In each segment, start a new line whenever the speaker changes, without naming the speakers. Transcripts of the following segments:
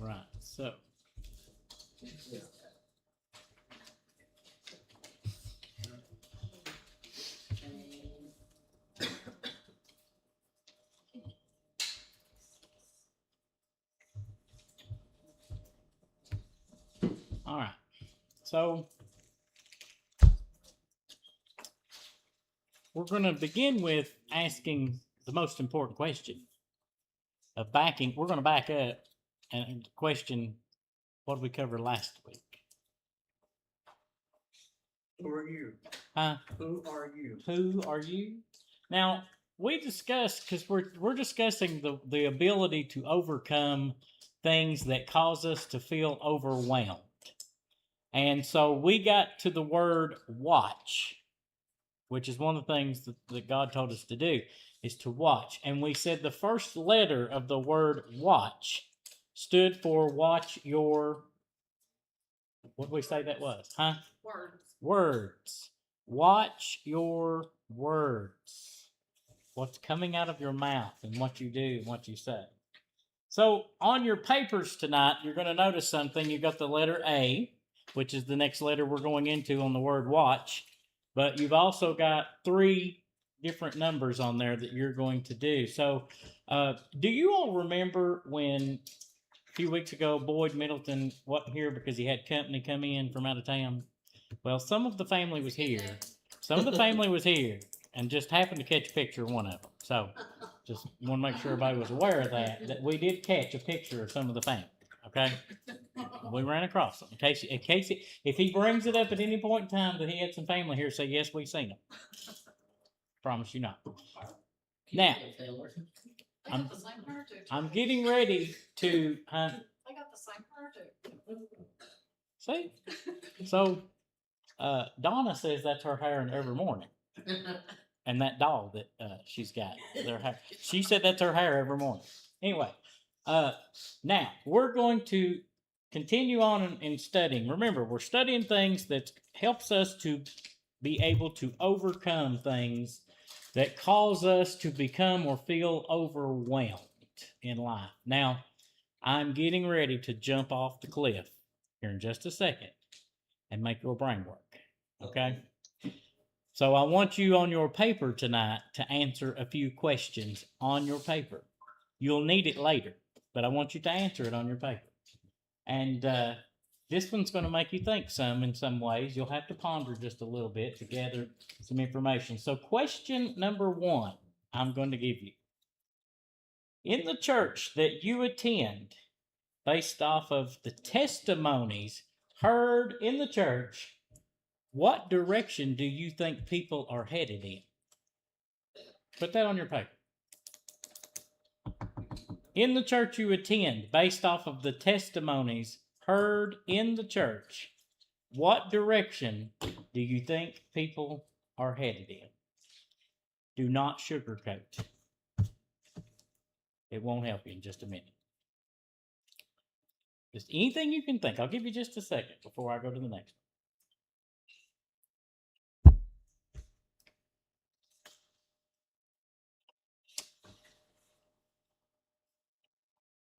right, so. All right, so we're going to begin with asking the most important question of backing. We're going to back up and question what we covered last week.
Who are you?
Huh?
Who are you?
Who are you? Now, we discussed, because we're discussing the ability to overcome things that cause us to feel overwhelmed. And so we got to the word watch, which is one of the things that God told us to do, is to watch. And we said the first letter of the word watch stood for watch your, what did we say that was? Huh?
Words.
Words. Watch your words. What's coming out of your mouth and what you do and what you say. So on your papers tonight, you're going to notice something. You've got the letter A, which is the next letter we're going into on the word watch. But you've also got 3 different numbers on there that you're going to do. So do you all remember when a few weeks ago Boyd Middleton wasn't here because he had company come in from out of town? Well, some of the family was here. Some of the family was here and just happened to catch a picture of one of them. So just want to make sure everybody was aware of that we did catch a picture of some of the family. Okay? We ran across them. In case if he brings it up at any point in time that he had some family here, say, yes, we seen them. Promise you not. Now, I'm getting ready to,
I got the same hair too.
see? So, Donna says that's her hair every morning. And that dog that she's got, their hair. She said that's her hair every morning. Anyway, now we're going to continue on in studying. Remember, we're studying things that helps us to be able to overcome things that cause us to become or feel overwhelmed in life. Now, I'm getting ready to jump off the cliff here in just a second and make your brain work. Okay? So I want you on your paper tonight to answer a few questions on your paper. You'll need it later, but I want you to answer it on your paper. And this one's going to make you think some in some ways. You'll have to ponder just a little bit to gather some information. So question number 1, I'm going to give you. In the church that you attend, based off of the testimonies heard in the church, what direction do you think people are headed in? Put that on your paper. In the church you attend, based off of the testimonies heard in the church, what direction do you think people are headed in? Do not sugarcoat. It won't help you in just a minute. Just anything you can think. I'll give you just a second before I go to the next one.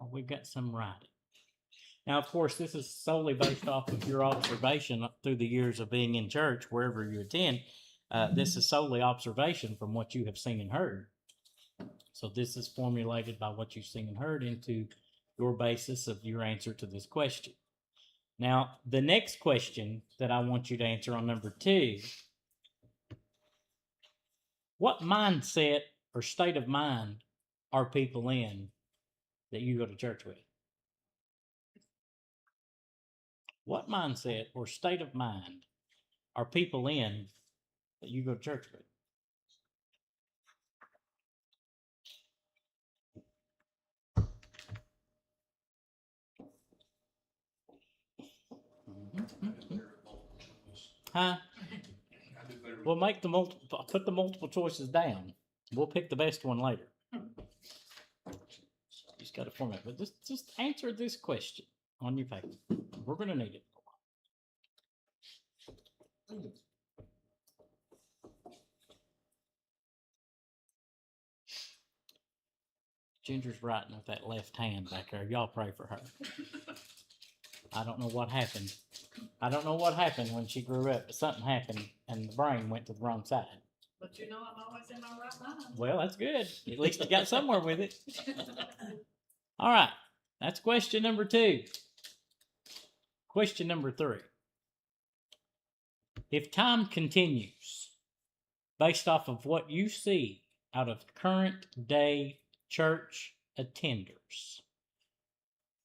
We've got some writing. Now, of course, this is solely based off of your observation through the years of being in church, wherever you attend. This is solely observation from what you have seen and heard. So this is formulated by what you've seen and heard into your basis of your answer to this question. Now, the next question that I want you to answer on number 2, what mindset or state of mind are people in that you go to church with? What mindset or state of mind are people in that you go to church with? Huh? We'll make put the multiple choices down. We'll pick the best one later. Just got to format, but just answer this question on your paper. We're going to need it. Ginger's writing with that left hand back there. Y'all pray for her. I don't know what happened. I don't know what happened when she grew up, but something happened and the brain went to the wrong side.
But you know, I'm always in my right mind.
Well, that's good. At least you got somewhere with it. All right. That's question number 2. Question number 3. If time continues, based off of what you see out of current day church attenders,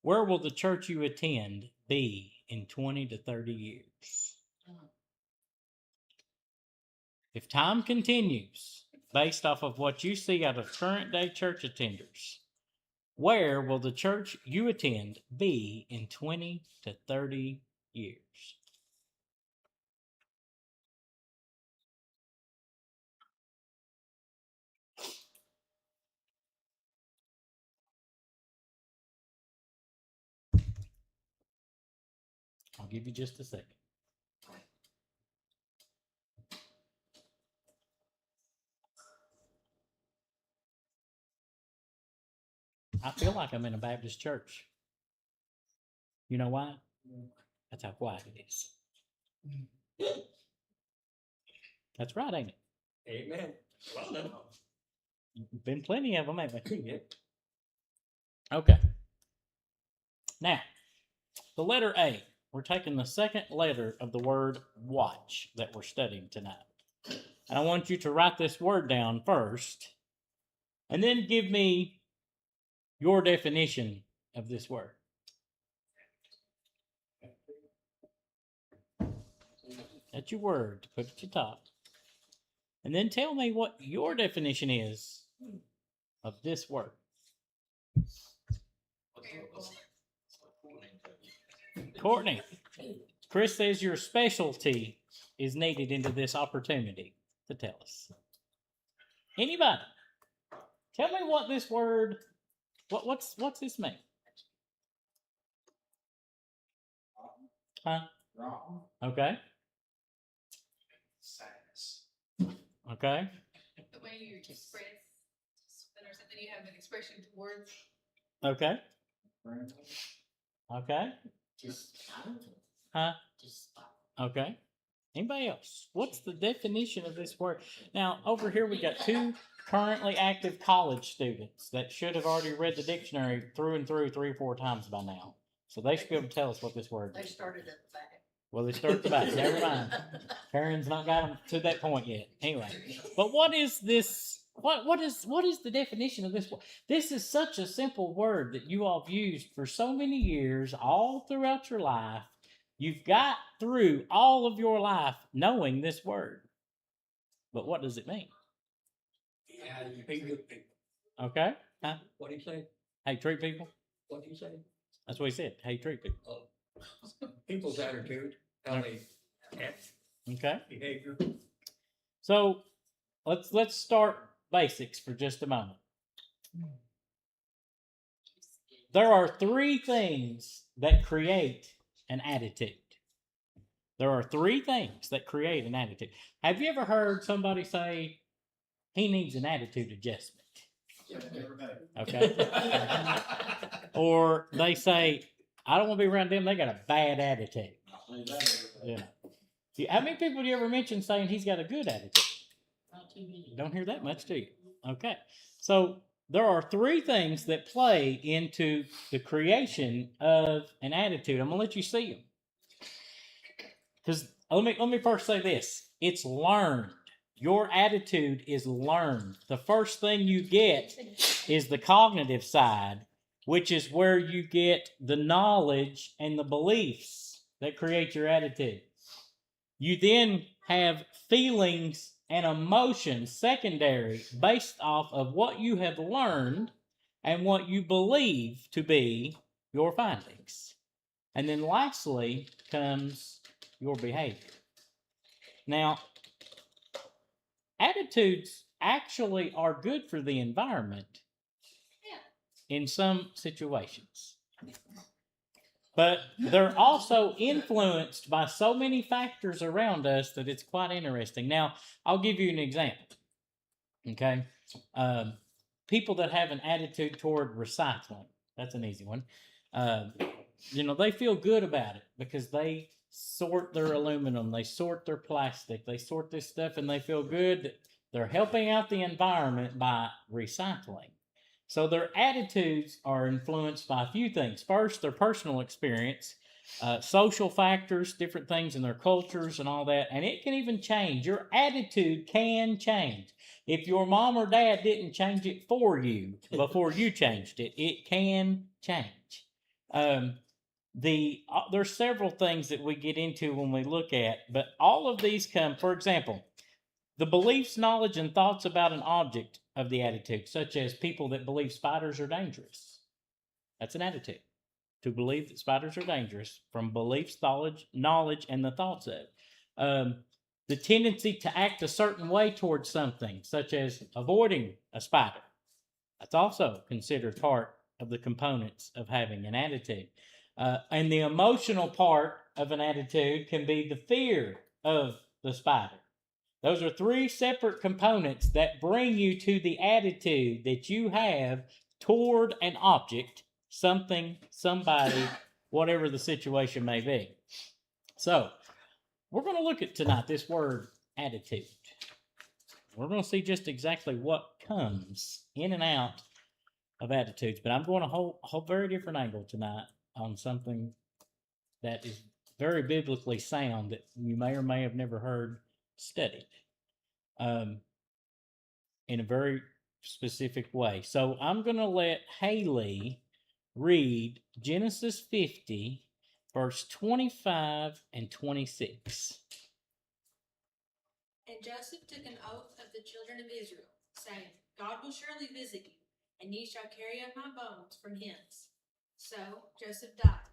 where will the church you attend be in 20 to 30 years? If time continues, based off of what you see out of current day church attenders, where will the church you attend be in 20 to 30 years? I'll give you just a second. I feel like I'm in a Baptist church. You know why? That's how quiet it is. That's right, ain't it?
Amen. Well done.
Been plenty of them, haven't there? Okay. Now, the letter A. We're taking the second letter of the word watch that we're studying tonight. And I want you to write this word down first, and then give me your definition of this word. That's your word to put at your top. And then tell me what your definition is of this word. Courtney, Chris says your specialty is needed into this opportunity to tell us. Anybody? Tell me what this word, what's this mean? Huh?
Wrong.
Okay.
Sadness.
Okay.
The way you express something or something, you have an expression towards.
Okay. Okay. Huh? Okay. Anybody else? What's the definition of this word? Now, over here we got 2 currently active college students that should have already read the dictionary through and through 3 or 4 times by now. So they should be able to tell us what this word
They
is.
started at the back.
Well, they start at the back. Never mind. Karen's not got them to that point yet. Anyway, but what is this? What is the definition of this word? This is such a simple word that you all have used for so many years, all throughout your life. You've got through all of your life knowing this word. But what does it mean?
Yeah, you pay good people.
Okay? Huh?
What do you say?
Hey, treat people?
What do you say?
That's what he said. Hey, treat people.
Oh. People's attitude, how they act,
Okay?
behavior.
So let's start basics for just a moment. There are 3 things that create an attitude. There are 3 things that create an attitude. Have you ever heard somebody say, he needs an attitude adjustment? Okay. Or they say, I don't want to be around them, they got a bad attitude. Yeah. How many people do you ever mention saying he's got a good attitude? Don't hear that much, do you? Okay. So there are 3 things that play into the creation of an attitude. I'm going to let you see them. Because let me first say this. It's learned. Your attitude is learned. The first thing you get is the cognitive side, which is where you get the knowledge and the beliefs that create your attitude. You then have feelings and emotions secondary based off of what you have learned and what you believe to be your findings. And then lastly comes your behavior. Now, attitudes actually are good for the environment in some situations. But they're also influenced by so many factors around us that it's quite interesting. Now, I'll give you an example. Okay? people that have an attitude toward recycling. That's an easy one. They feel good about it because they sort their aluminum, they sort their plastic, they sort this stuff, and they feel good that they're helping out the environment by recycling. So their attitudes are influenced by a few things. First, their personal experience, social factors, different things in their cultures and all that. And it can even change. Your attitude can change. If your mom or dad didn't change it for you before you changed it, it can change. There's several things that we get into when we look at, but all of these come, for example, the beliefs, knowledge, and thoughts about an object of the attitude, such as people that believe spiders are dangerous. That's an attitude. To believe that spiders are dangerous from beliefs, knowledge, and the thoughts of. The tendency to act a certain way towards something, such as avoiding a spider. That's also considered part of the components of having an attitude. And the emotional part of an attitude can be the fear of the spider. Those are three separate components that bring you to the attitude that you have toward an object, something, somebody, whatever the situation may be. So, we're going to look at tonight this word attitude. We're going to see just exactly what comes in and out of attitudes, but I'm going to hold a very different angle tonight on something that is very biblically sound that you may or may have never heard studied in a very specific way. So I'm going to let Haley read Genesis 50, verse 25 and 26.
And Joseph took an oath of the children of Israel, saying, God will surely visit you, and ye shall carry up my bones from hence. So Joseph died.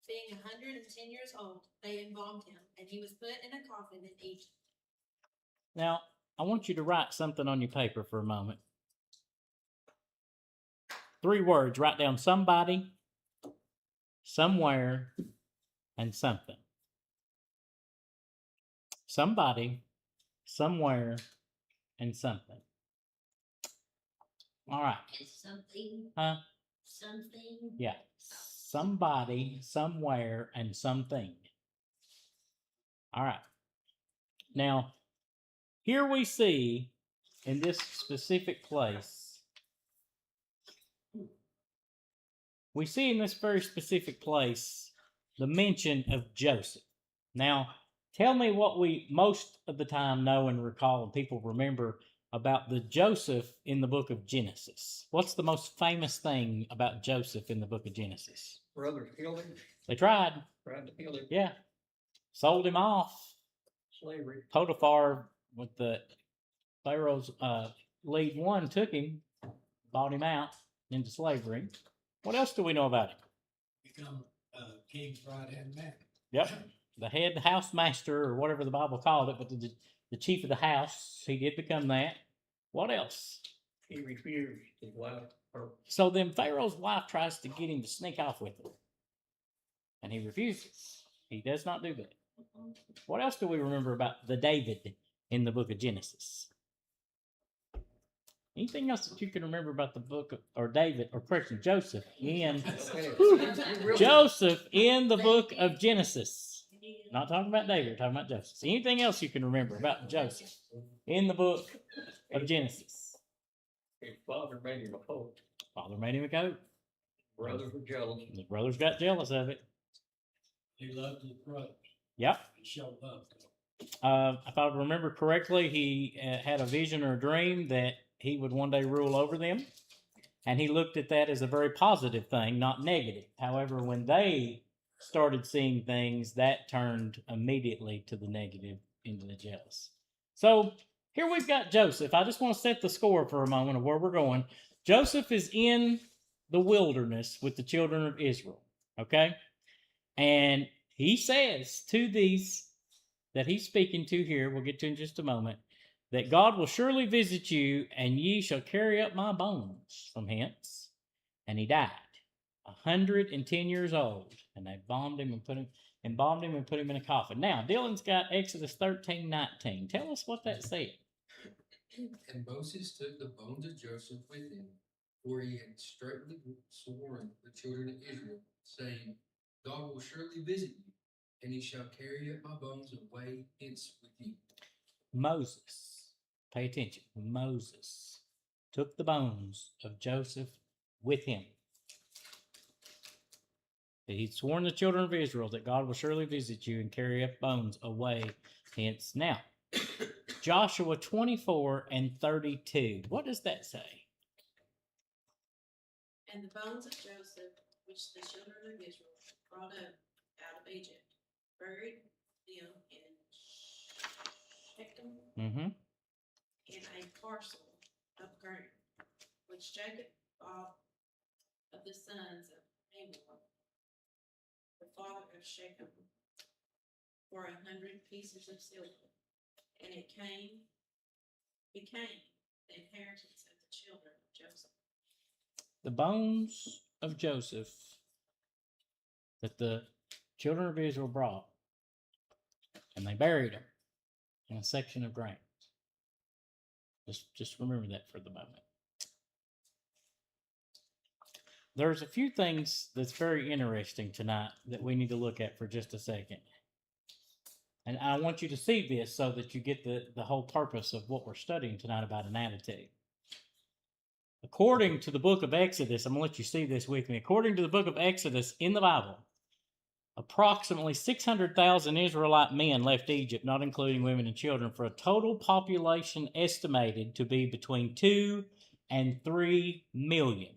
Being 110 years old, they embalmed him, and he was put in a coffin in Egypt.
Now, I want you to write something on your paper for a moment. 3 words. Write down somebody, somewhere, and something. Somebody, somewhere, and something. All right.
Something.
Huh?
Something.
Yeah. Somebody, somewhere, and something. All right. Now, here we see in this specific place, we see in this very specific place the mention of Joseph. Now, tell me what we most of the time know and recall and people remember about the Joseph in the book of Genesis. What's the most famous thing about Joseph in the book of Genesis?
Brothers killed him,
They tried.
tried to kill him.
Yeah. Sold him off.
Slavery.
Potiphar, with the Pharaoh's lead one, took him, bought him out into slavery. What else do we know about him?
Become king's right-hand man.
Yep. The head housemaster, or whatever the Bible called it, but the chief of the house, he did become that. What else?
He refused his wife.
So then Pharaoh's wife tries to get him to sneak off with her. And he refuses. He does not do that. What else do we remember about the David in the book of Genesis? Anything else that you can remember about the book of, or David, or correction, Joseph in Joseph in the book of Genesis? Not talking about David, we're talking about Joseph. Anything else you can remember about Joseph in the book of Genesis?
His father made him a coat.
Father made him a coat.
Brothers were jealous.
And the brothers got jealous of it.
He loved his brothers.
Yep.
He showed love to them.
If I remember correctly, he had a vision or a dream that he would one day rule over them. And he looked at that as a very positive thing, not negative. However, when they started seeing things, that turned immediately to the negative, into the jealous. So here we've got Joseph. I just want to set the score for a moment of where we're going. Joseph is in the wilderness with the children of Israel. Okay? And he says to these that he's speaking to here, we'll get to in just a moment, that God will surely visit you, and ye shall carry up my bones from hence. And he died, 110 years old, and they embalmed him and put him in a coffin. Now, Dylan's got Exodus 13:19. Tell us what that said.
And Moses took the bones of Joseph with him, for he had straitly sworn the children of Israel, saying, God will surely visit you, and he shall carry up my bones away hence with you.
Moses, pay attention. Moses took the bones of Joseph with him. He'd sworn the children of Israel that God will surely visit you and carry up bones away hence. Now, Joshua 24 and 32. What does that say?
And the bones of Joseph, which the children of Israel brought up out of Egypt, buried them in Shechem
Mm-hmm.
in a parcel of ground, which Jacob bought of the sons of Hamor, the father of Shechem, for 100 pieces of silver. And it became the inheritance of the children of Joseph.
The bones of Joseph that the children of Israel brought, and they buried them in a section of ground. Just remember that for the moment. There's a few things that's very interesting tonight that we need to look at for just a second. And I want you to see this so that you get the whole purpose of what we're studying tonight about an attitude. According to the book of Exodus, I'm going to let you see this with me. According to the book of Exodus in the Bible, approximately 600,000 Israelite men left Egypt, not including women and children, for a total population estimated to be between 2 and 3 million.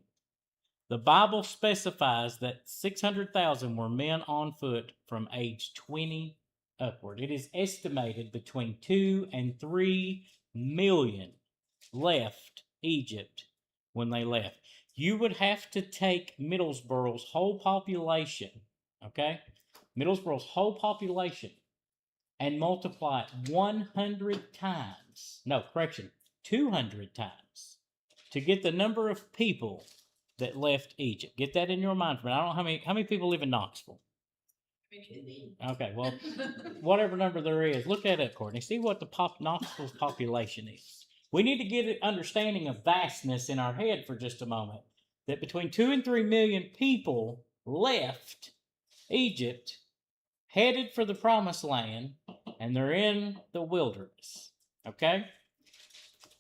The Bible specifies that 600,000 were men on foot from age 20 upward. It is estimated between 2 and 3 million left Egypt when they left. You would have to take Middlesbrough's whole population, okay? Middlesbrough's whole population and multiply it 100 times. No, correction, 200 times to get the number of people that left Egypt. Get that in your mind for a minute. I don't know how many people live in Knoxville. Okay, well, whatever number there is, look that up, Courtney. See what the Knoxville's population is. We need to get an understanding of vastness in our head for just a moment. That between 2 and 3 million people left Egypt, headed for the promised land, and they're in the wilderness. Okay?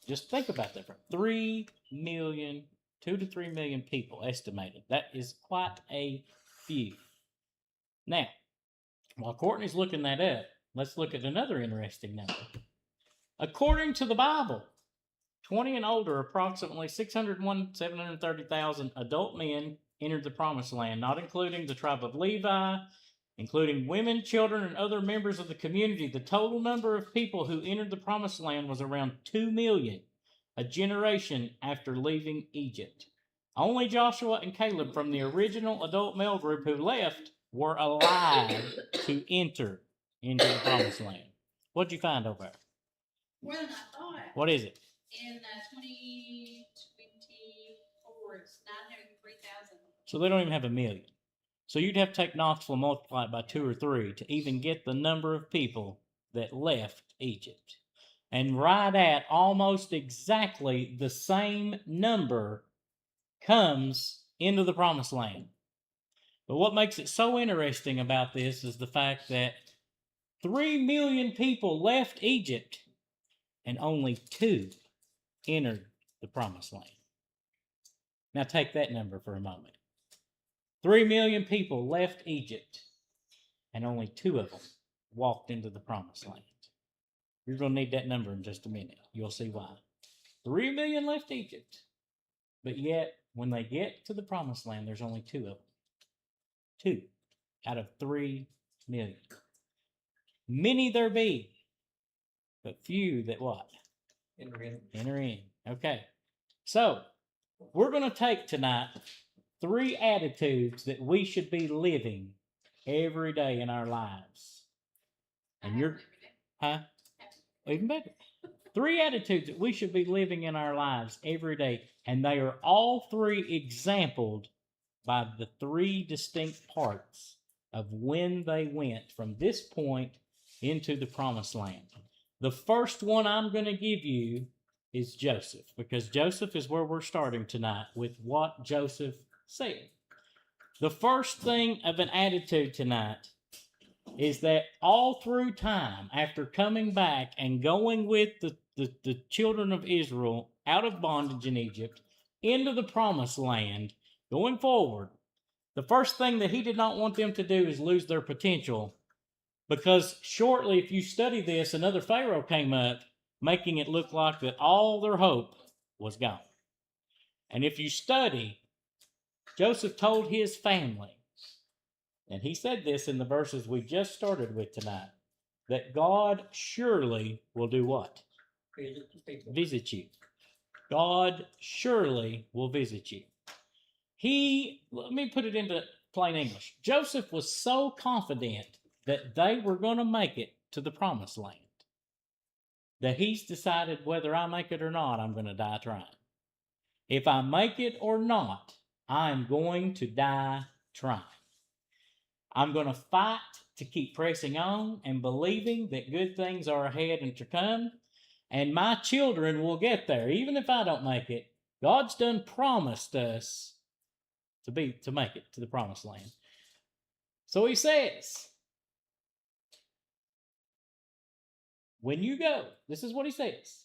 Just think about that. 3 million, 2 to 3 million people estimated. That is quite a few. Now, while Courtney's looking that up, let's look at another interesting number. According to the Bible, 20 and older, approximately 730,000 adult men entered the promised land, not including the tribe of Levi, including women, children, and other members of the community. The total number of people who entered the promised land was around 2 million, a generation after leaving Egypt. Only Joshua and Caleb from the original adult male group who left were alive to enter into the promised land. What'd you find over there?
More than I thought.
What is it?
In 2024, it's 903,000.
So they don't even have a million. So you'd have to take Knoxville and multiply it by 2 or 3 to even get the number of people that left Egypt. And right at almost exactly the same number comes into the promised land. But what makes it so interesting about this is the fact that 3 million people left Egypt and only 2 entered the promised land. Now take that number for a moment. 3 million people left Egypt and only 2 of them walked into the promised land. You're going to need that number in just a minute. You'll see why. 3 million left Egypt, but yet when they get to the promised land, there's only 2 of them. 2 out of 3 million. Many there be, but few that what? Enter in. Okay. So, we're going to take tonight 3 attitudes that we should be living every day in our lives. And you're, huh? Even better. 3 attitudes that we should be living in our lives every day. And they are all 3 exampled by the 3 distinct parts of when they went from this point into the promised land. The first one I'm going to give you is Joseph, because Joseph is where we're starting tonight with what Joseph said. The first thing of an attitude tonight is that all through time, after coming back and going with the children of Israel out of bondage in Egypt into the promised land, going forward, the first thing that he did not want them to do is lose their potential, because shortly, if you study this, another Pharaoh came up, making it look like that all their hope was gone. And if you study, Joseph told his family, and he said this in the verses we just started with tonight, that God surely will do what? Visit you. God surely will visit you. Let me put it into plain English. Joseph was so confident that they were going to make it to the promised land that he's decided whether I make it or not, I'm going to die trying. If I make it or not, I'm going to die trying. I'm going to fight to keep pressing on and believing that good things are ahead and to come, and my children will get there. Even if I don't make it, God's done promised us to make it to the promised land. So he says, when you go, this is what he says.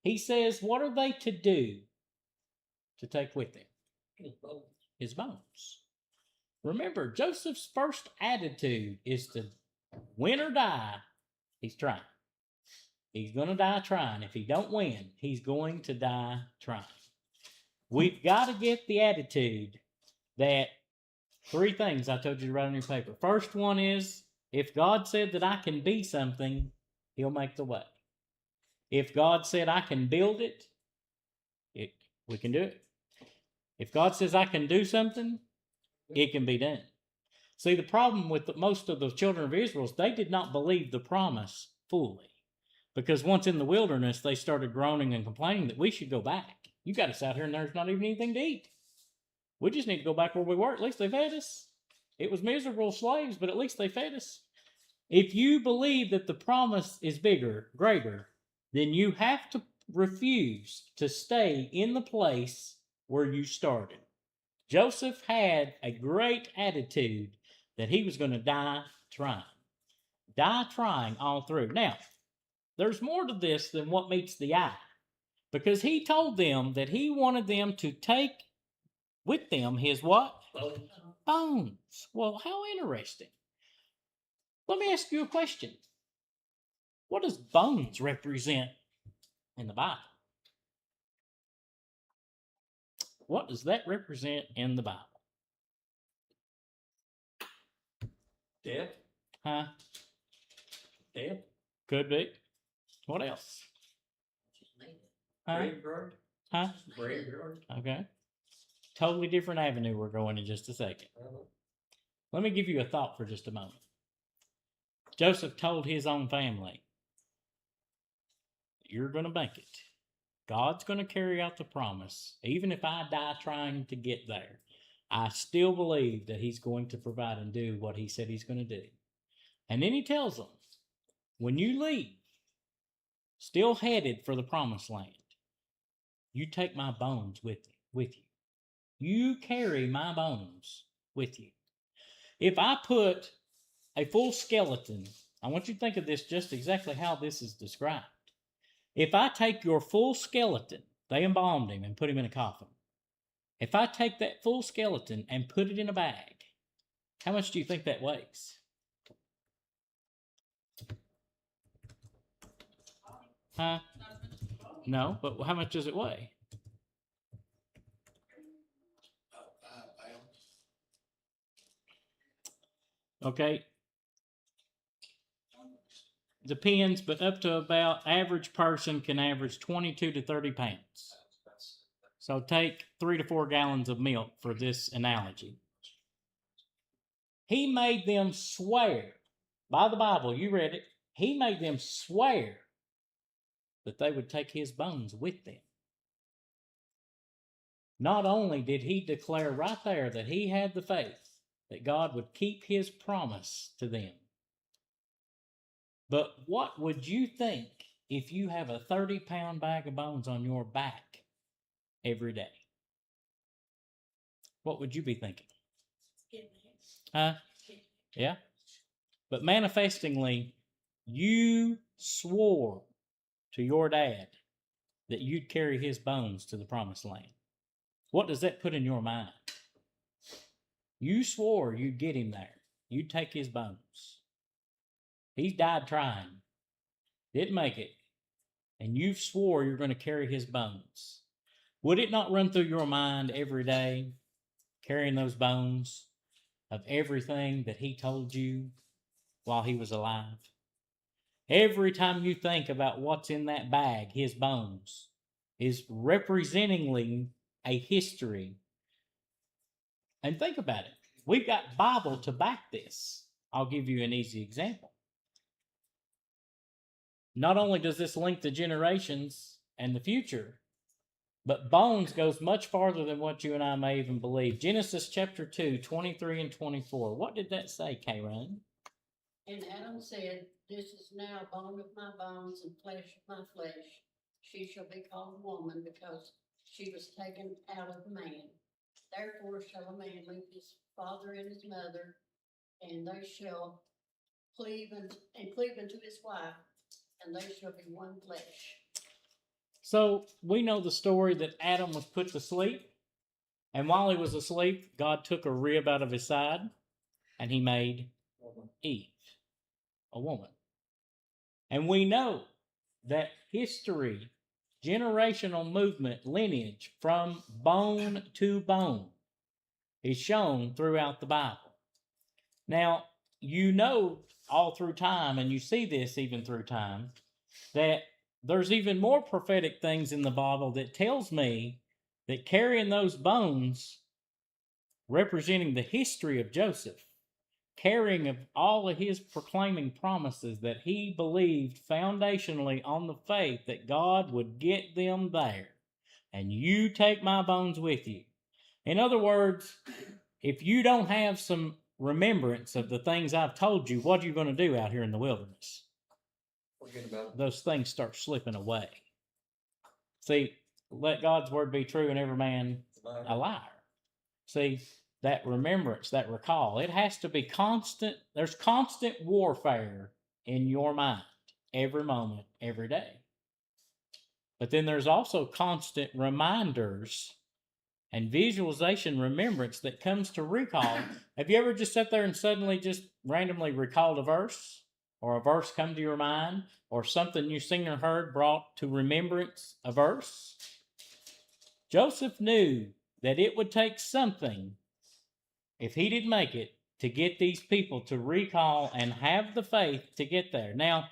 He says, what are they to do to take with them? His bones. Remember, Joseph's first attitude is to win or die. He's trying. He's going to die trying. If he don't win, he's going to die trying. We've got to get the attitude that 3 things I told you to write on your paper. First one is, if God said that I can be something, he'll make the way. If God said I can build it, we can do it. If God says I can do something, it can be done. See, the problem with most of the children of Israel is they did not believe the promise fully. Because once in the wilderness, they started groaning and complaining that we should go back. You got us out here and there's not even anything to eat. We just need to go back where we were. At least they fed us. It was miserable slaves, but at least they fed us. If you believe that the promise is bigger, greater, then you have to refuse to stay in the place where you started. Joseph had a great attitude that he was going to die trying. Die trying all through. Now, there's more to this than what meets the eye. Because he told them that he wanted them to take with them his what? Bones. Well, how interesting. Let me ask you a question. What does bones represent in the Bible? What does that represent in the Bible?
Death?
Huh?
Death?
Could be. What else? Huh?
Graveyard?
Huh?
Graveyard?
Okay. Totally different avenue we're going in just a second. Let me give you a thought for just a moment. Joseph told his own family, you're going to make it. God's going to carry out the promise. Even if I die trying to get there, I still believe that he's going to provide and do what he said he's going to do. And then he tells them, when you leave, still headed for the promised land, you take my bones with you. You carry my bones with you. If I put a full skeleton, I want you to think of this just exactly how this is described. If I take your full skeleton, they embalmed him and put him in a coffin. If I take that full skeleton and put it in a bag, how much do you think that weighs? Huh? No, but how much does it weigh?
About 5 pounds.
Okay. Depends, but up to about average person can average 22 to 30 pounds. So take 3 to 4 gallons of milk for this analogy. He made them swear, by the Bible, you read it, he made them swear that they would take his bones with them. Not only did he declare right there that he had the faith that God would keep his promise to them, but what would you think if you have a 30-pound bag of bones on your back every day? What would you be thinking? Huh? Yeah. But manifestingly, you swore to your dad that you'd carry his bones to the promised land. What does that put in your mind? You swore you'd get him there. You'd take his bones. He's died trying. Didn't make it. And you've swore you're going to carry his bones. Would it not run through your mind every day, carrying those bones of everything that he told you while he was alive? Every time you think about what's in that bag, his bones, is representingly a history. And think about it. We've got Bible to back this. I'll give you an easy example. Not only does this link the generations and the future, but bones goes much farther than what you and I may even believe. Genesis chapter 2, 23 and 24. What did that say, Karen?
And Adam said, "This is now bone of my bones and flesh of my flesh. She shall be called woman because she was taken out of man. Therefore shall a man leave his father and his mother, and they shall cleave unto his wife, and they shall be one flesh."
So we know the story that Adam was put to sleep. And while he was asleep, God took a rib out of his side and he made Eve, a woman. And we know that history, generational movement, lineage from bone to bone is shown throughout the Bible. Now, you know all through time, and you see this even through time, that there's even more prophetic things in the Bible that tells me that carrying those bones, representing the history of Joseph, carrying of all of his proclaiming promises that he believed foundationally on the faith that God would get them there, and you take my bones with you. In other words, if you don't have some remembrance of the things I've told you, what are you going to do out here in the wilderness?
Forget about it.
Those things start slipping away. See, let God's word be true and every man a liar. See, that remembrance, that recall, it has to be constant. There's constant warfare in your mind every moment, every day. But then there's also constant reminders and visualization, remembrance that comes to recall. Have you ever just sat there and suddenly just randomly recalled a verse? Or a verse come to your mind? Or something you've seen or heard brought to remembrance a verse? Joseph knew that it would take something, if he didn't make it, to get these people to recall and have the faith to get there. Now,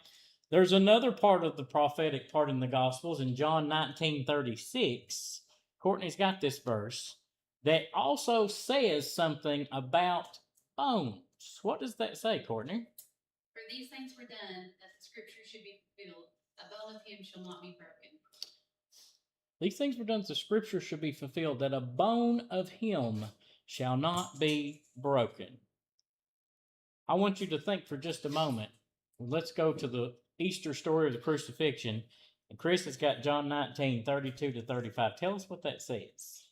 there's another part of the prophetic part in the Gospels in John 19:36. Courtney's got this verse that also says something about bones. What does that say, Courtney?
For these things were done, that the scripture should be fulfilled. A bone of him shall not be broken.
These things were done so scripture should be fulfilled, that a bone of him shall not be broken. I want you to think for just a moment. Let's go to the Easter story of the crucifixion. And Chris has got John 19:32 to 35. Tell us what that says.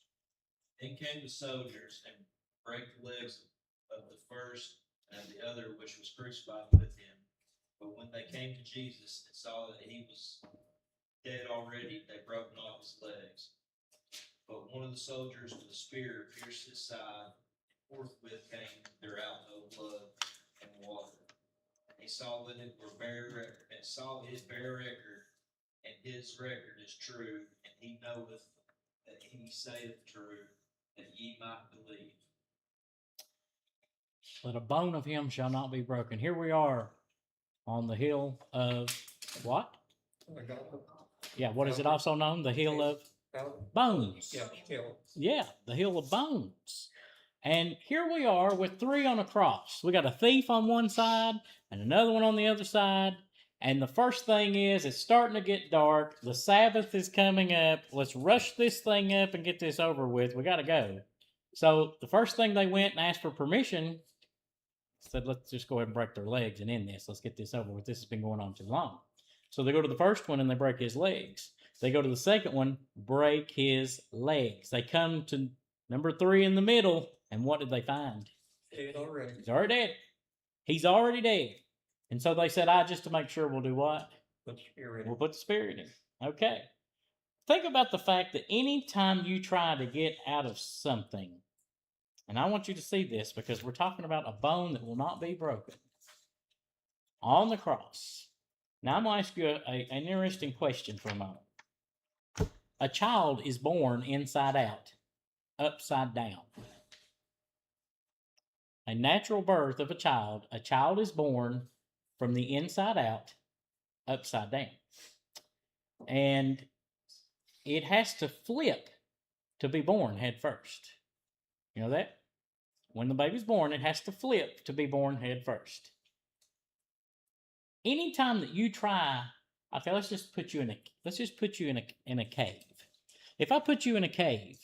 Then came the soldiers and brake the legs of the first and of the other which was crucified with him. But when they came to Jesus and saw that he was dead already, they broke not his legs. But one of the soldiers with a spear pierced his side, and forthwith came there out no blood and water. And he saw that it were bare record, and saw his bare record, and his record is true, and he knoweth that he saith true, that ye might believe.
That a bone of him shall not be broken. Here we are on the hill of what? Yeah, what is it also known? The hill of bones.
Yeah, hill.
Yeah, the hill of bones. And here we are with three on a cross. We got a thief on one side and another one on the other side. And the first thing is, it's starting to get dark. The Sabbath is coming up. Let's rush this thing up and get this over with. We got to go. So the first thing they went and asked for permission, said, let's just go ahead and break their legs and end this. Let's get this over with. This has been going on too long. So they go to the first one and they break his legs. They go to the second one, break his legs. They come to number 3 in the middle, and what did they find?
Dead already.
He's already dead. He's already dead. And so they said, just to make sure, we'll do what?
Put the spirit
We'll
in.
put the spirit in. Okay. Think about the fact that anytime you try to get out of something, and I want you to see this because we're talking about a bone that will not be broken on the cross. Now I'm going to ask you an interesting question for a moment. A child is born inside out, upside down. A natural birth of a child is born from the inside out, upside down. And it has to flip to be born head first. You know that? When the baby's born, it has to flip to be born head first. Anytime that you try, okay, let's just put you in a cave. If I put you in a cave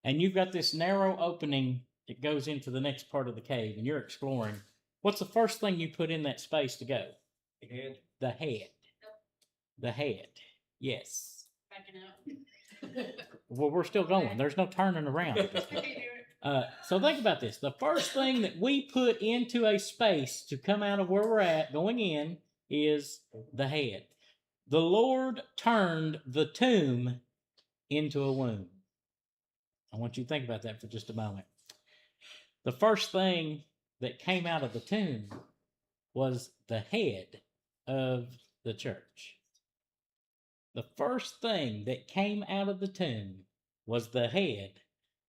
and you've got this narrow opening that goes into the next part of the cave and you're exploring, what's the first thing you put in that space to go?
The head.
The head. The head. Yes.
Backing up.
Well, we're still going. There's no turning around. So think about this. The first thing that we put into a space to come out of where we're at, going in, is the head. The Lord turned the tomb into a womb. I want you to think about that for just a moment. The first thing that came out of the tomb was the head of the church. The first thing that came out of the tomb was the head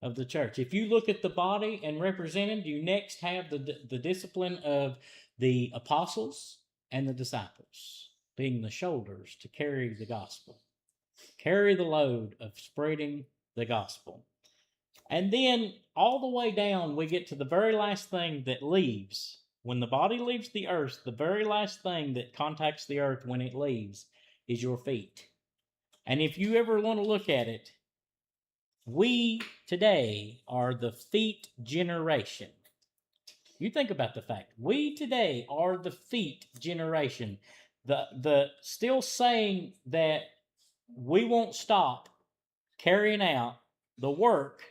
of the church. If you look at the body and represented, you next have the discipline of the apostles and the disciples, being the shoulders to carry the gospel, carry the load of spreading the gospel. And then all the way down, we get to the very last thing that leaves. When the body leaves the earth, the very last thing that contacts the earth when it leaves is your feet. And if you ever want to look at it, we today are the feet generation. You think about the fact, we today are the feet generation. The still saying that we won't stop carrying out the work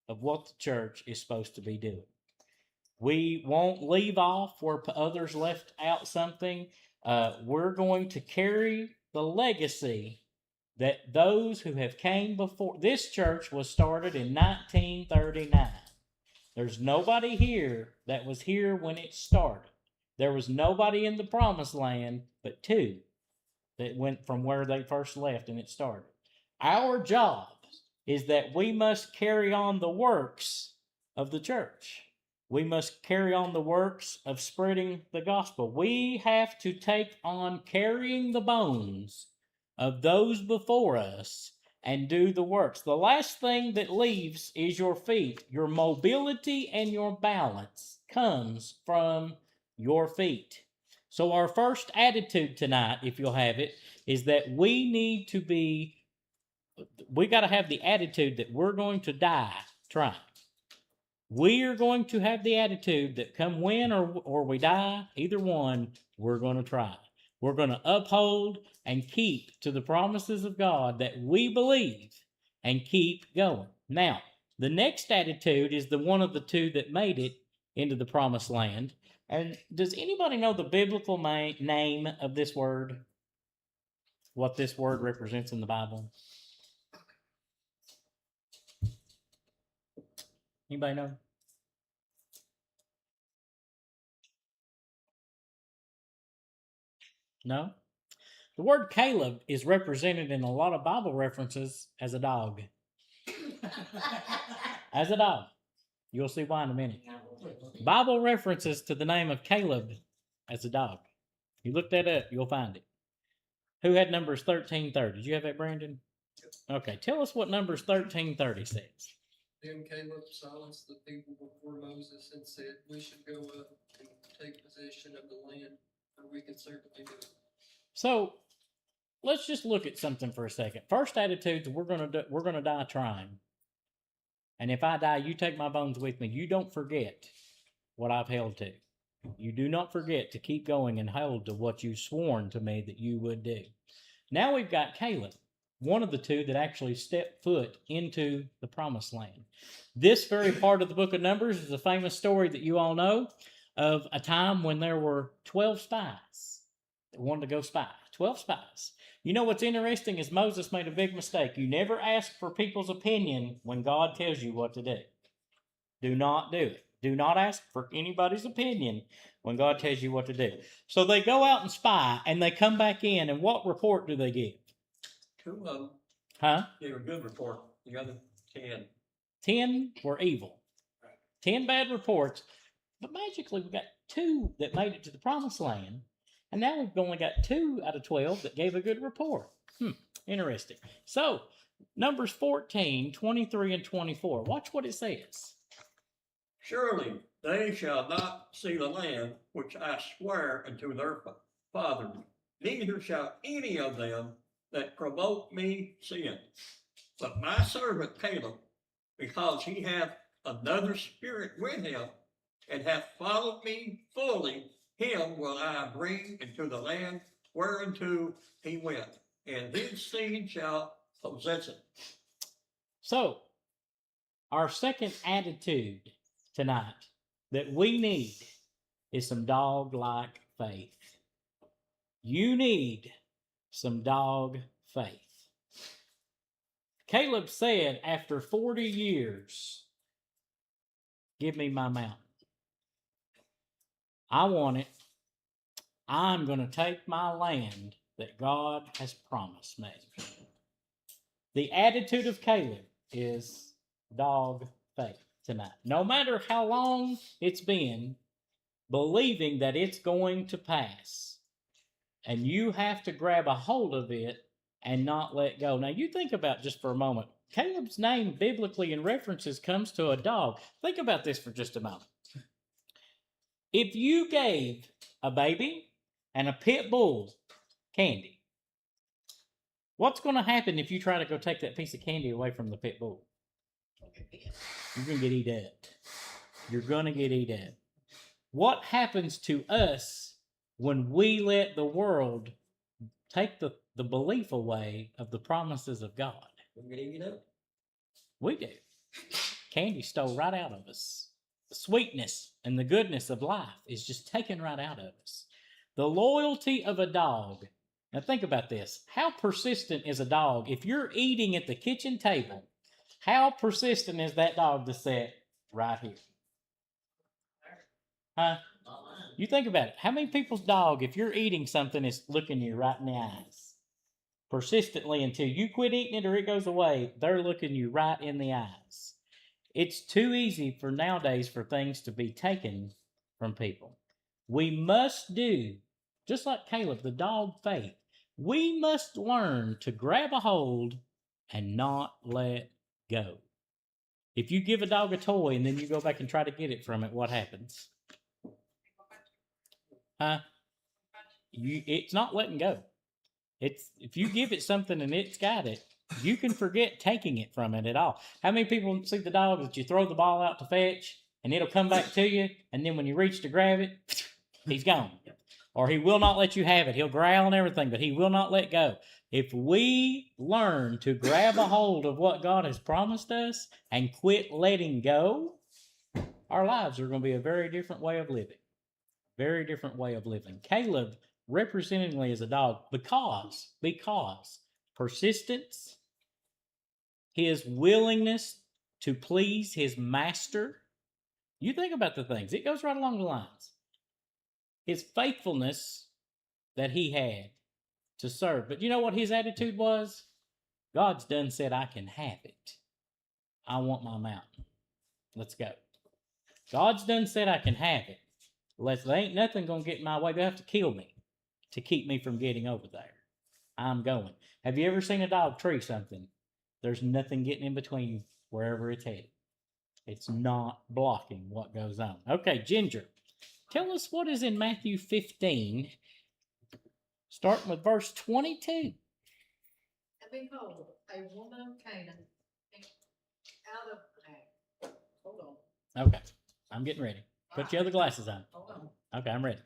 of what the church is supposed to be doing. We won't leave off where others left out something. We're going to carry the legacy that those who have came before. This church was started in 1939. There's nobody here that was here when it started. There was nobody in the promised land but 2 that went from where they first left and it started. Our job is that we must carry on the works of the church. We must carry on the works of spreading the gospel. We have to take on carrying the bones of those before us and do the works. The last thing that leaves is your feet. Your mobility and your balance comes from your feet. So our first attitude tonight, if you'll have it, is that we got to have the attitude that we're going to die trying. We are going to have the attitude that come win or we die, either one, we're going to try. We're going to uphold and keep to the promises of God that we believe and keep going. Now, the next attitude is the one of the 2 that made it into the promised land. And does anybody know the biblical name of this word? What this word represents in the Bible? Anybody know? No? The word Caleb is represented in a lot of Bible references as a dog. As a dog. You'll see why in a minute. Bible references to the name of Caleb as a dog. You look that up, you'll find it. Who had Numbers 13:30? Did you have that, Brandon? Okay, tell us what Numbers 13:30 says.
Then Caleb silenced the people before Moses and said, "We should go up and take possession of the land, for we can certainly do it." So, let's just look at something for a second. First attitude, we're gonna die trying. And if I die, you take my bones with me. You don't forget what I've held to.
You do not forget to keep going and hold to what you sworn to me that you would do. Now we've got Caleb, one of the two that actually stepped foot into the promised land. This very part of the book of Numbers is a famous story that you all know of a time when there were 12 spies that wanted to go spy. 12 spies. You know what's interesting is Moses made a big mistake. You never ask for people's opinion when God tells you what to do. Do not do it. Do not ask for anybody's opinion when God tells you what to do. So they go out and spy, and they come back in, and what report do they give?
2 of them
Huh?
gave a good report, the other 10.
10 were evil. 10 bad reports. But magically, we got 2 that made it to the promised land. And now we've only got 2 out of 12 that gave a good report. Interesting. So, Numbers 14, 23, and 24. Watch what it says.
Surely they shall not see the land which I swear unto their fathers, neither shall any of them that provoke me see it. But my servant Caleb, because he hath another spirit with him, and hath followed me fully, him will I bring into the land whereunto he went, and his seed shall possess it.
So, our second attitude tonight that we need is some dog-like faith. You need some dog faith. Caleb said, after 40 years, give me my mountain. I want it. I'm going to take my land that God has promised me. The attitude of Caleb is dog faith tonight. No matter how long it's been, believing that it's going to pass. And you have to grab a hold of it and not let go. Now, you think about just for a moment. Caleb's name biblically in references comes to a dog. Think about this for just a moment. If you gave a baby and a pit bull candy, what's going to happen if you try to go take that piece of candy away from the pit bull? You're going to get eat up. You're going to get eat up. What happens to us when we let the world take the belief away of the promises of God?
We're getting it up.
We do. Candy stole right out of us. The sweetness and the goodness of life is just taken right out of us. The loyalty of a dog. Now think about this. How persistent is a dog? If you're eating at the kitchen table, how persistent is that dog to sit right here? Huh? You think about it. How many people's dog, if you're eating something, is looking you right in the eyes? Persistently until you quit eating it or it goes away, they're looking you right in the eyes. It's too easy for nowadays for things to be taken from people. We must do, just like Caleb, the dog faith, we must learn to grab a hold and not let go. If you give a dog a toy and then you go back and try to get it from it, what happens? It's not letting go. It's if you give it something and it's got it, you can forget taking it from it at all. How many people see the dog that you throw the ball out to fetch and it'll come back to you, and then when you reach to grab it, he's gone. Or he will not let you have it. He'll growl and everything, but he will not let go. If we learn to grab a hold of what God has promised us and quit letting go, our lives are going to be a very different way of living. Very different way of living. Caleb representingly is a dog because persistence, his willingness to please his master. You think about the things. It goes right along the lines. His faithfulness that he had to serve. But you know what his attitude was? God's done said I can have it. I want my mountain. Let's go. God's done said I can have it. There ain't nothing going to get in my way. They have to kill me to keep me from getting over there. I'm going. Have you ever seen a dog tree something? There's nothing getting in between wherever it's headed. It's not blocking what goes on. Okay, Ginger, tell us what is in Matthew 15, starting with verse 22.
And behold, a woman of Canaan out of, hold on,
Okay, I'm getting ready. Put your other glasses on.
hold on.
Okay, I'm ready.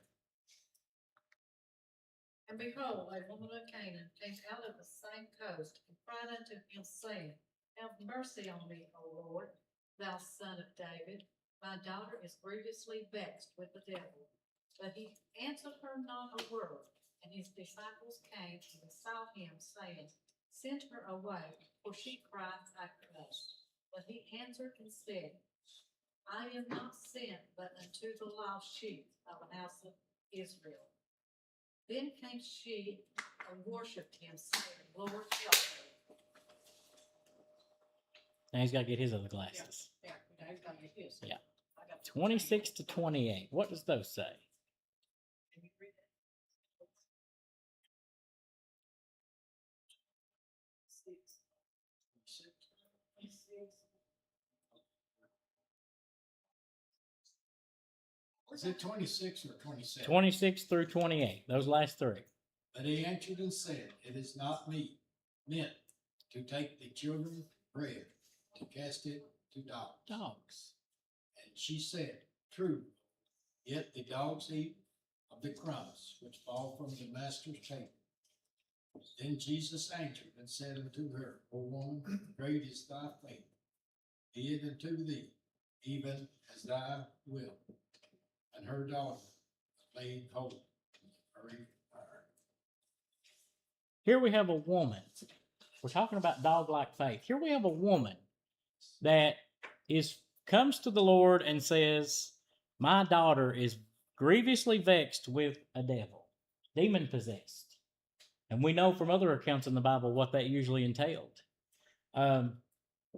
And behold, a woman of Canaan came out of the same coast and cried unto him, saying, Have mercy on me, O Lord, thou son of David. My daughter is grievously vexed with the devil. But he answered her not a word. And his disciples came and besought him, saying, Send her away, for she cries after us. But he answered and said, I am not sent but unto the lost sheep of the house of Israel. Then came she and worshipped him, saying, Lord, help me.
Now he's got to get his other glasses.
Yeah, I've got to get his.
Yeah.
I got
26 to 28. What does those say?
Can you read that? Six.
Was it 26 or 27?
26 through 28. Those last three.
But he answered and said, It is not meant to take the children's bread, to cast it to dogs.
Dogs.
And she said, True, yet the dogs eat of the crumbs which fall from the master's table. Then Jesus answered and said unto her, O woman, great is thy faith. Be it unto thee, even as thou wilt. And her daughter was made whole.
Here we have a woman. We're talking about dog-like faith. Here we have a woman that comes to the Lord and says, My daughter is grievously vexed with a devil, demon possessed. And we know from other accounts in the Bible what that usually entailed.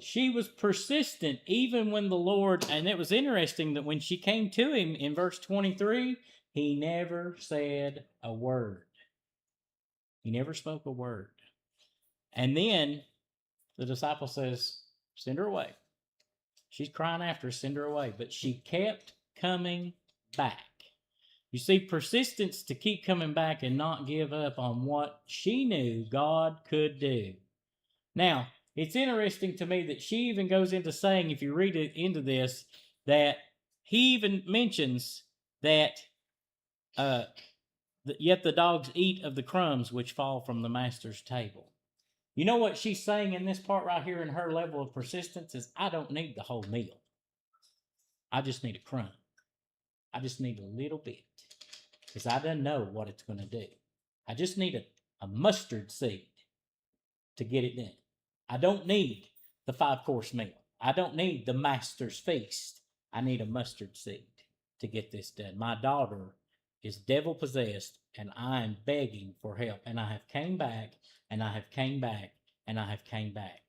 She was persistent even when the Lord, and it was interesting that when she came to him in verse 23, he never said a word. He never spoke a word. And then the disciple says, Send her away. She's crying after us, send her away. But she kept coming back. You see, persistence to keep coming back and not give up on what she knew God could do. Now, it's interesting to me that she even goes into saying, if you read it into this, that he even mentions that yet the dogs eat of the crumbs which fall from the master's table. You know what she's saying in this part right here in her level of persistence is, I don't need the whole meal. I just need a crumb. I just need a little bit. Because I don't know what it's going to do. I just need a mustard seed to get it done. I don't need the 5-course meal. I don't need the master's feast. I need a mustard seed to get this done. My daughter is devil possessed and I am begging for help. And I have came back and I have came back and I have came back.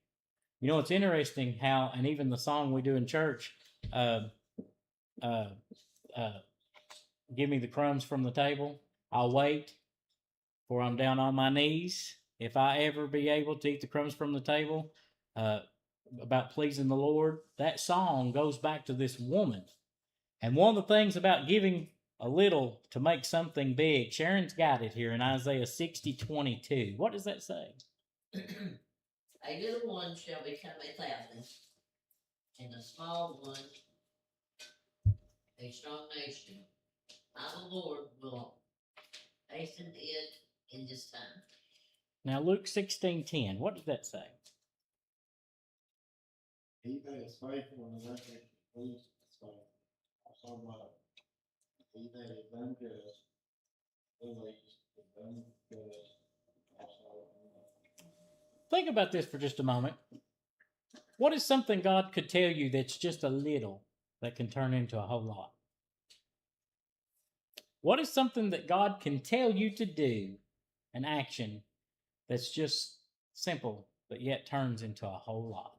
You know, it's interesting how, and even the song we do in church, give me the crumbs from the table. I'll wait, for I'm down on my knees. If I ever be able to eat the crumbs from the table, about pleasing the Lord, that song goes back to this woman. And one of the things about giving a little to make something big, Sharon's got it here in Isaiah 60:22. What does that say?
A little one shall become 1,000, and a small one a strong nation. I, the Lord, will hasten it in this time.
Now Luke 16:10. What does that say?
He that is faithful in the record believes his faith. Also love. He that is unjust believes is unjust. Also love.
Think about this for just a moment. What is something God could tell you that's just a little that can turn into a whole lot? What is something that God can tell you to do, an action that's just simple, but yet turns into a whole lot?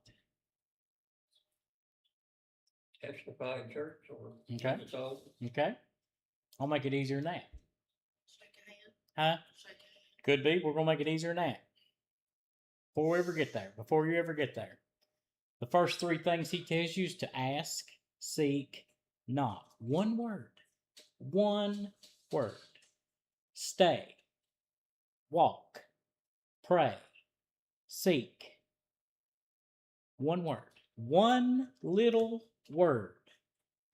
Testify in church or
Okay.
it's all.
Okay. I'll make it easier than that.
Shake a hand.
Huh?
Shake a hand.
Could be. We're going to make it easier than that. Before you ever get there. The first 3 things he tells you is to ask, seek, knock. One word. One word. Stay. Walk. Pray. Seek. One word. One little word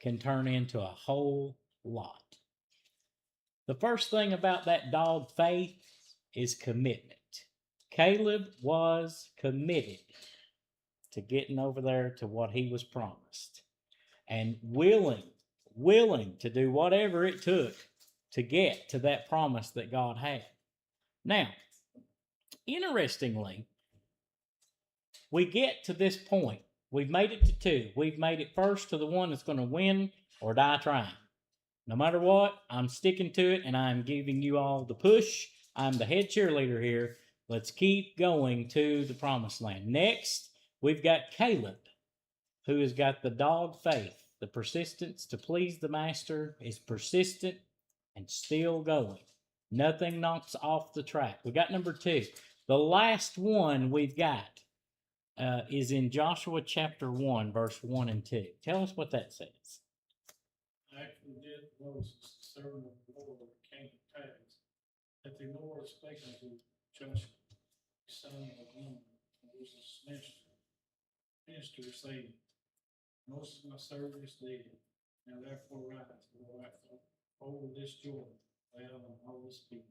can turn into a whole lot. The first thing about that dog faith is commitment. Caleb was committed to getting over there to what he was promised and willing to do whatever it took to get to that promise that God had. Now, interestingly, we get to this point. We've made it to 2. We've made it first to the one that's going to win or die trying. No matter what, I'm sticking to it, and I'm giving you all the push. I'm the head cheerleader here. Let's keep going to the promised land. Next, we've got Caleb, who has got the dog faith. The persistence to please the master is persistent and still going. Nothing knocks off the track. We got number 2. The last one we've got is in Joshua chapter 1, verse 1 and 2. Tell us what that says.
Actually did Moses, the servant of the Lord, came to pass, that the Lord spake unto Joshua, son of Nun, Moses' minister, saying, Moses, my servant, is dead. Now therefore rise, go out over this Jordan, thou and all this people,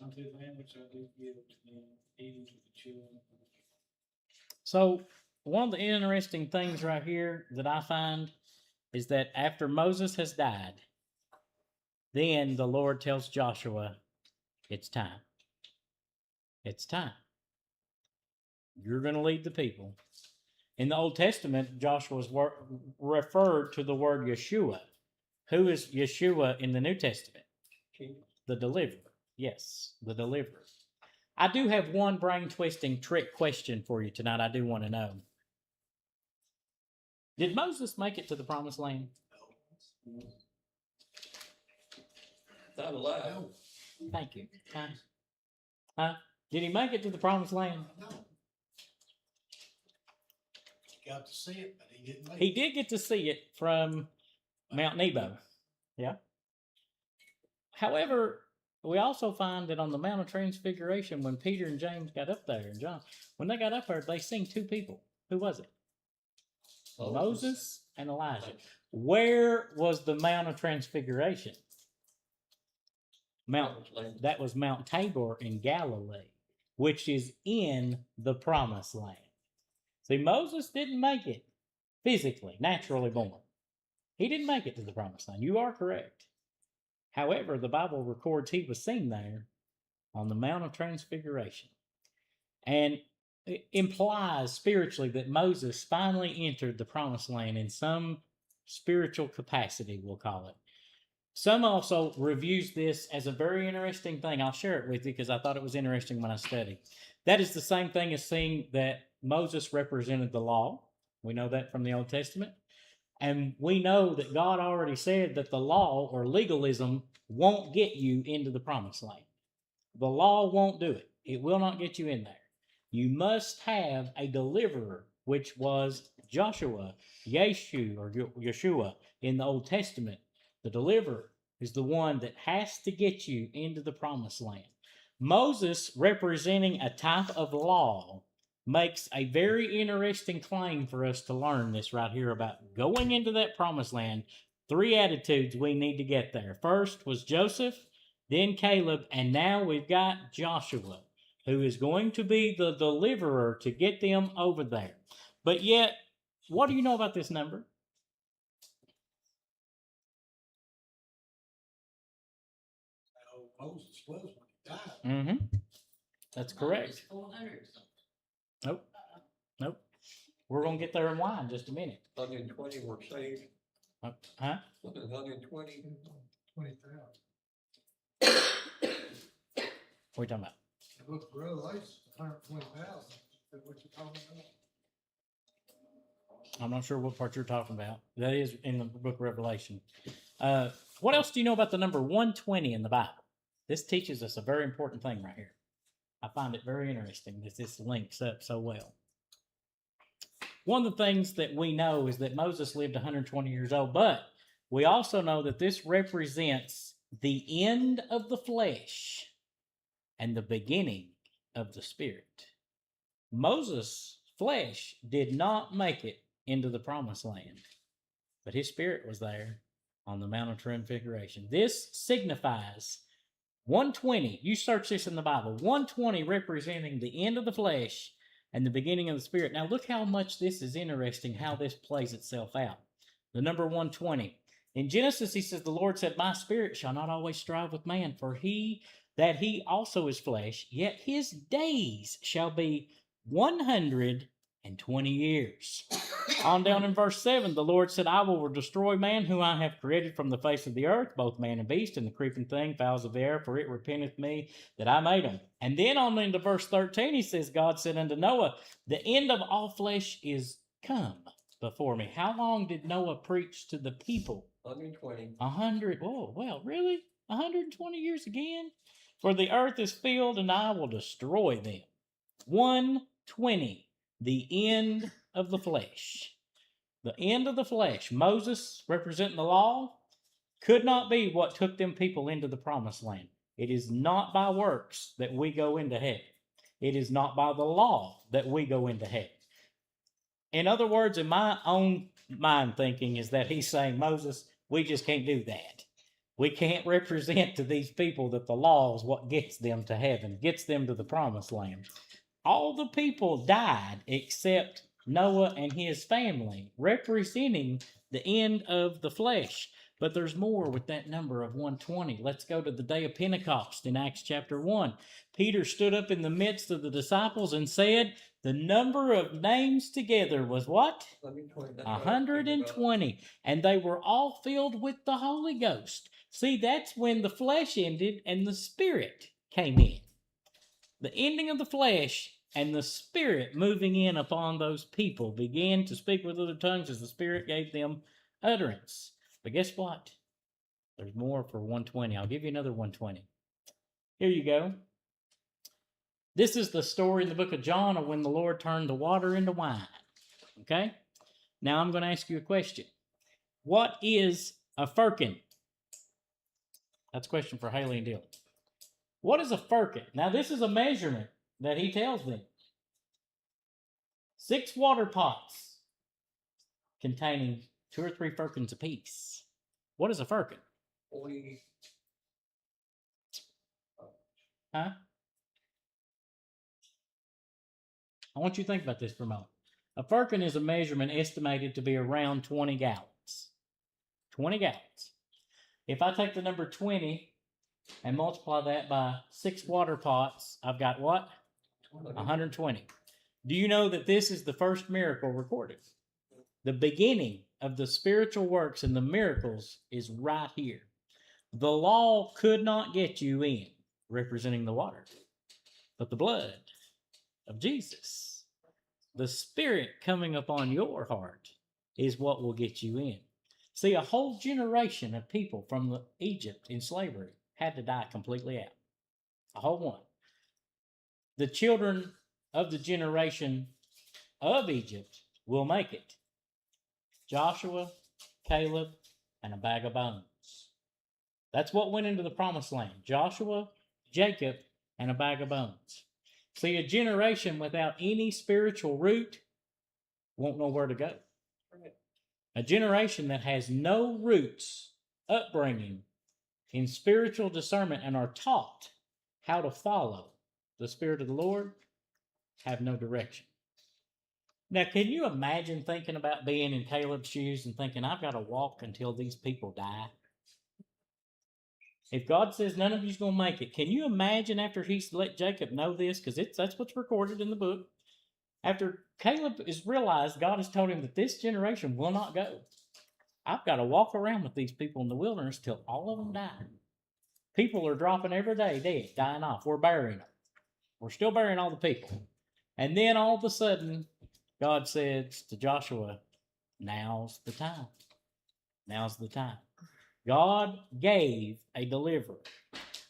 unto the land which I do give to them, even to the children of Israel.
So, one of the interesting things right here that I find is that after Moses has died, then the Lord tells Joshua, it's time. It's time. You're going to lead the people. In the Old Testament, Joshua was referred to the word Yeshua. Who is Yeshua in the New Testament? The deliverer. Yes, the deliverer. I do have one brain-twisting trick question for you tonight. I do want to know. Did Moses make it to the promised land?
Not allowed.
Thank you. Huh? Did he make it to the promised land?
No. Got to see it, but he didn't make
He
it.
did get to see it from Mount Nebo. Yeah. However, we also find that on the Mount of Transfiguration, when Peter and James got up there, and John, when they got up there, they seen 2 people. Who was it? Moses and Elijah. Where was the Mount of Transfiguration? That was Mount Tabor in Galilee, which is in the promised land. See, Moses didn't make it physically, naturally born. He didn't make it to the promised land. You are correct. However, the Bible records he was seen there on the Mount of Transfiguration. And it implies spiritually that Moses finally entered the promised land in some spiritual capacity, we'll call it. Some also reviews this as a very interesting thing. I'll share it with you because I thought it was interesting when I studied. That is the same thing as seeing that Moses represented the law. We know that from the Old Testament. And we know that God already said that the law or legalism won't get you into the promised land. The law won't do it. It will not get you in there. You must have a deliverer, which was Joshua, Yeshu, or Yeshua in the Old Testament. The deliverer is the one that has to get you into the promised land. Moses, representing a type of law, makes a very interesting claim for us to learn this right here about going into that promised land. 3 attitudes we need to get there. First was Joseph, then Caleb, and now we've got Joshua, who is going to be the deliverer to get them over there. But yet, what do you know about this number?
Moses was when he died.
Mm-hmm. That's correct.
400 something.
Nope. Nope. We're going to get there in why in just a minute.
120 were saved.
Huh?
120.
20,000.
What are you talking about?
The book of Revelation, 120,000. What you talking about?
I'm not sure what part you're talking about. That is in the book of Revelation. What else do you know about the number 120 in the Bible? This teaches us a very important thing right here. I find it very interesting that this links up so well. One of the things that we know is that Moses lived 120 years old, but we also know that this represents the end of the flesh and the beginning of the spirit. Moses' flesh did not make it into the promised land, but his spirit was there. on the Mount of Transfiguration. This signifies 120. You search this in the Bible. 120 representing the end of the flesh and the beginning of the spirit. Now look how much this is interesting, how this plays itself out. The number 120. In Genesis, he says, the Lord said, my spirit shall not always strive with man, for he also is flesh, yet his days shall be 120 years. On down in verse 7, the Lord said, I will destroy man whom I have created from the face of the earth, both man and beast, and the creeping thing, fowls of the air, for it repenteth me that I made them. And then on into verse 13, he says, God said unto Noah, the end of all flesh is come before me. How long did Noah preach to the people?
120.
100. Oh, well, really? 120 years again? For the earth is filled, and I will destroy them. 120. The end of the flesh. The end of the flesh. Moses, representing the law, could not be what took them people into the promised land. It is not by works that we go into heaven. It is not by the law that we go into heaven. In other words, in my own mind thinking, is that he's saying, Moses, we just can't do that. We can't represent to these people that the law is what gets them to heaven, gets them to the promised land. All the people died except Noah and his family, representing the end of the flesh. But there's more with that number of 120. Let's go to the day of Pentecost in Acts chapter 1. Peter stood up in the midst of the disciples and said, the number of names together was what? 120. And they were all filled with the Holy Ghost. See, that's when the flesh ended and the Spirit came in. The ending of the flesh and the Spirit moving in upon those people began to speak with other tongues as the Spirit gave them utterance. But guess what? There's more for 120. I'll give you another 120. Here you go. This is the story in the book of John of when the Lord turned the water into wine. Okay? Now I'm going to ask you a question. What is a firkin? That's a question for Haley and Dylan. What is a firkin? Now this is a measurement that he tells them. 6 water pots containing 2 or 3 firkins apiece. What is a firkin?
40.
Huh? I want you to think about this for a moment. A firkin is a measurement estimated to be around 20 gallons. 20 gallons. If I take the number 20 and multiply that by 6 water pots, I've got what? 120. Do you know that this is the first miracle recorded? The beginning of the spiritual works and the miracles is right here. The law could not get you in, representing the water, but the blood of Jesus, the Spirit coming upon your heart, is what will get you in. See, a whole generation of people from Egypt in slavery had to die completely out. A whole one. The children of the generation of Egypt will make it. Joshua, Caleb, and a bag of bones. That's what went into the promised land. Joshua, Jacob, and a bag of bones. See, a generation without any spiritual root won't know where to go. A generation that has no roots, upbringing in spiritual discernment and are taught how to follow the Spirit of the Lord have no direction. Now, can you imagine thinking about being in Caleb's shoes and thinking, I've got to walk until these people die? If God says none of you's going to make it, can you imagine after he's let Jacob know this? Because that's what's recorded in the book. After Caleb is realized, God has told him that this generation will not go. I've got to walk around with these people in the wilderness till all of them die. People are dropping every day dead, dying off. We're burying them. We're still burying all the people. And then all of a sudden, God says to Joshua, now's the time. Now's the time. God gave a deliverer.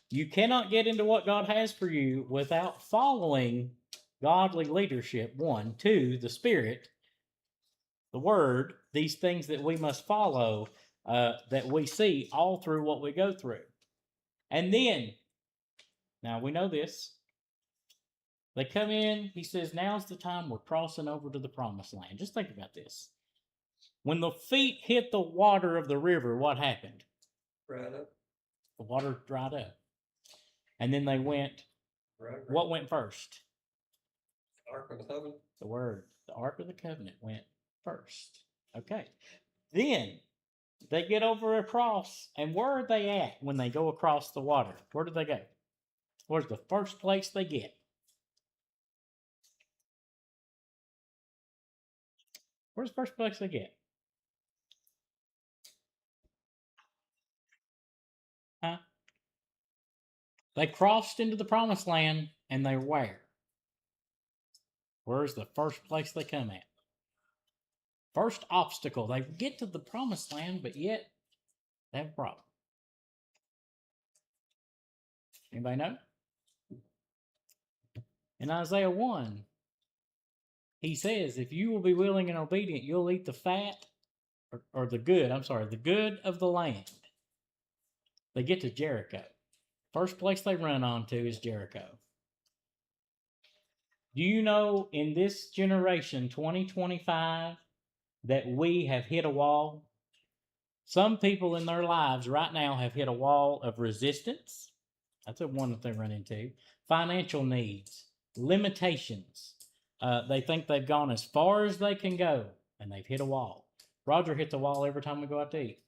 You cannot get into what God has for you without following godly leadership. 1, 2, the Spirit, the Word, these things that we must follow, that we see all through what we go through. And then, now we know this, they come in, he says, now's the time we're crossing over to the promised land. Just think about this. When the feet hit the water of the river, what happened?
Right up,
The water dried up. And then they went,
right.
what went first?
Ark of the Covenant.
The Word. The Ark of the Covenant went first. Okay. Then they get over across, and where are they at when they go across the water? Where do they go? Where's the first place they get? Where's the first place they get? Huh? They crossed into the promised land, and they're where? Where's the first place they come at? First obstacle. They get to the promised land, but yet they have a problem. Anybody know? In Isaiah 1, he says, if you will be willing and obedient, you'll eat the fat, or the good of the land. They get to Jericho. First place they run onto is Jericho. Do you know in this generation, 2025, that we have hit a wall? Some people in their lives right now have hit a wall of resistance. That's the one that they run into. Financial needs, limitations. They think they've gone as far as they can go, and they've hit a wall. Roger hits a wall every time we go out to eat.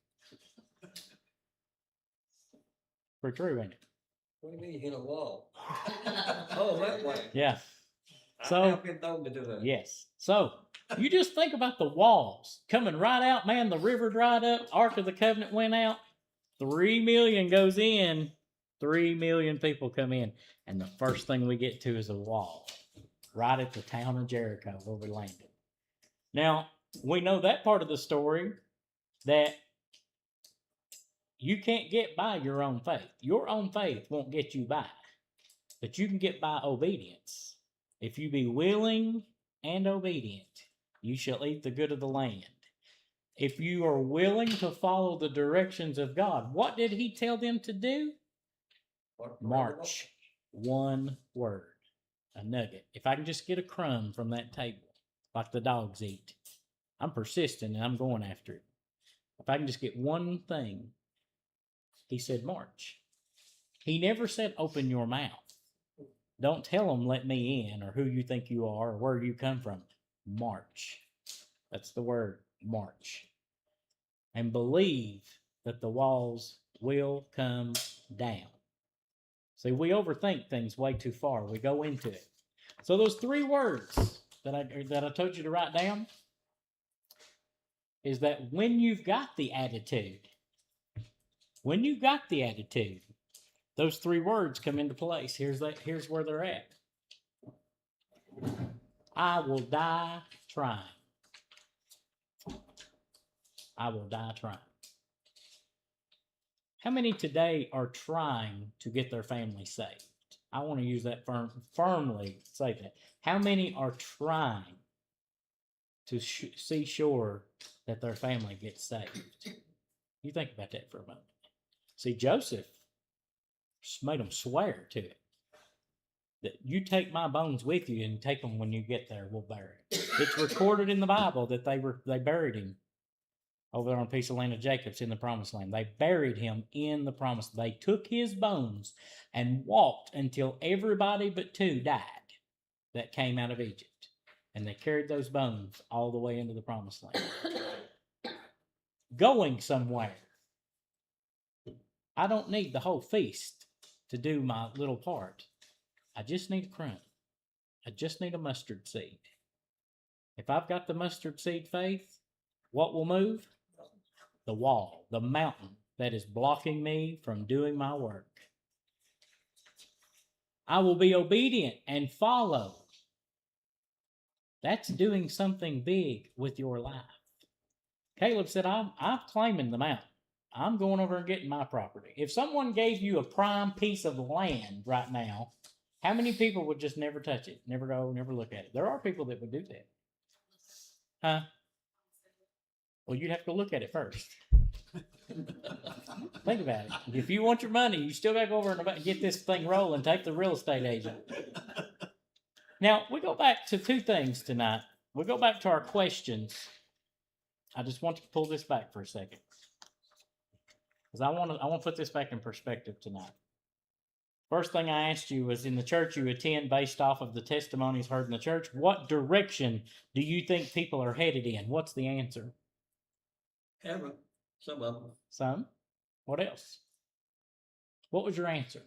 Pretty true, ain't it?
What do you mean you hit a wall? Oh, that way.
Yeah.
I
So,
have been known to do that.
yes. So, you just think about the walls coming right out, man. The river dried up, Ark of the Covenant went out, 3 million goes in, 3 million people come in, and the first thing we get to is a wall right at the town of Jericho where we landed. Now, we know that part of the story, that you can't get by your own faith. Your own faith won't get you by, but you can get by obedience. If you be willing and obedient, you shall eat the good of the land. If you are willing to follow the directions of God, what did he tell them to do? March. One word. A nugget. If I can just get a crumb from that table, like the dogs eat, I'm persistent and I'm going after it. If I can just get one thing, he said march. He never said open your mouth. Don't tell them let me in, or who you think you are, or where you come from. March. That's the word, march. And believe that the walls will come down. See, we overthink things way too far. We go into it. So those 3 words that I told you to write down is that when you've got the attitude, those 3 words come into place. Here's where they're at. I will die trying. I will die trying. How many today are trying to get their family saved? I want to use that firmly say that. How many are trying to see sure that their family gets saved? You think about that for a moment. See, Joseph made them swear to it. That you take my bones with you and take them when you get there, we'll bury it. It's recorded in the Bible that they buried him over there on a piece of land of Jacob's in the promised land. They buried him in the promised land. They took his bones and walked until everybody but 2 died that came out of Egypt. And they carried those bones all the way into the promised land. Going somewhere. I don't need the whole feast to do my little part. I just need a crumb. I just need a mustard seed. If I've got the mustard seed faith, what will move? The wall, the mountain that is blocking me from doing my work. I will be obedient and follow. That's doing something big with your life. Caleb said, I'm claiming the mountain. I'm going over and getting my property. If someone gave you a prime piece of land right now, how many people would just never touch it, never go, never look at it? There are people that would do that. Huh? Well, you'd have to look at it first. Think about it. If you want your money, you still got to go over and get this thing rolling. Take the real estate agent. Now, we go back to 2 things tonight. We go back to our questions. I just want to pull this back for a second. Because I want to put this back in perspective tonight. First thing I asked you was, in the church you attend, based off of the testimonies heard in the church, what direction do you think people are headed in? What's the answer?
Heaven, some of them.
Some? What else? What was your answer?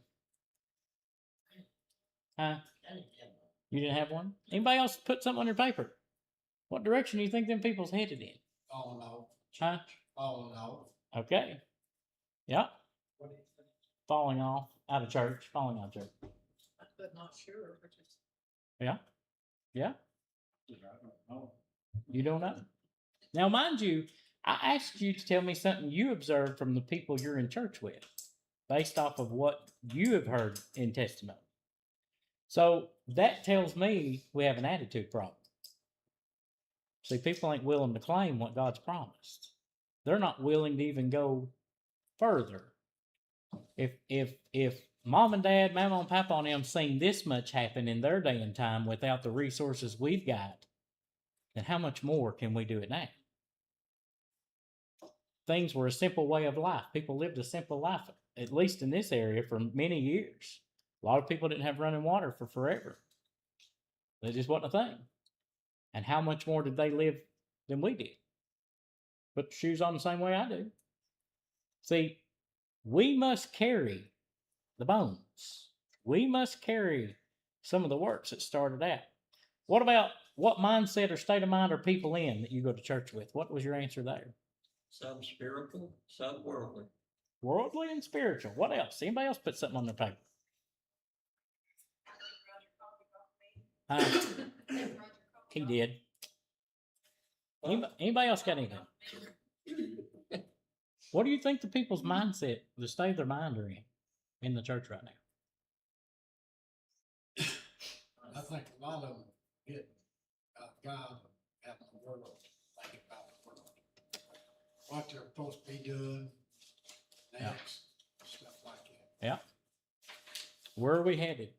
Huh?
I didn't have one.
You didn't have one? Anybody else put something on your paper? What direction do you think them people's headed in?
Falling off.
Huh?
Falling off.
Okay. Yeah. Falling off out of church. Falling out of church.
But not sure, which is.
Yeah. Yeah.
I don't know.
You don't know. Now, mind you, I asked you to tell me something you observed from the people you're in church with, based off of what you have heard in testimony. So that tells me we have an attitude problem. See, people ain't willing to claim what God's promised. They're not willing to even go further. If mom and dad, mama and papa and them seen this much happen in their day and time without the resources we've got, then how much more can we do it now? Things were a simple way of life. People lived a simple life, at least in this area, for many years. A lot of people didn't have running water for forever. That just wasn't a thing. And how much more did they live than we did? Put the shoes on the same way I do. See, we must carry the bones. We must carry some of the works that started out. What about, what mindset or state of mind are people in that you go to church with? What was your answer there?
Some spiritual, some worldly.
Worldly and spiritual. What else? Anybody else put something on their paper? He did. Anybody else got anything? What do you think the people's mindset, the state of their mind are in the church right now?
I think a lot of them get God out in the world, think about the world, what they're supposed to be doing next, stuff like that.
Yeah. Where are we headed?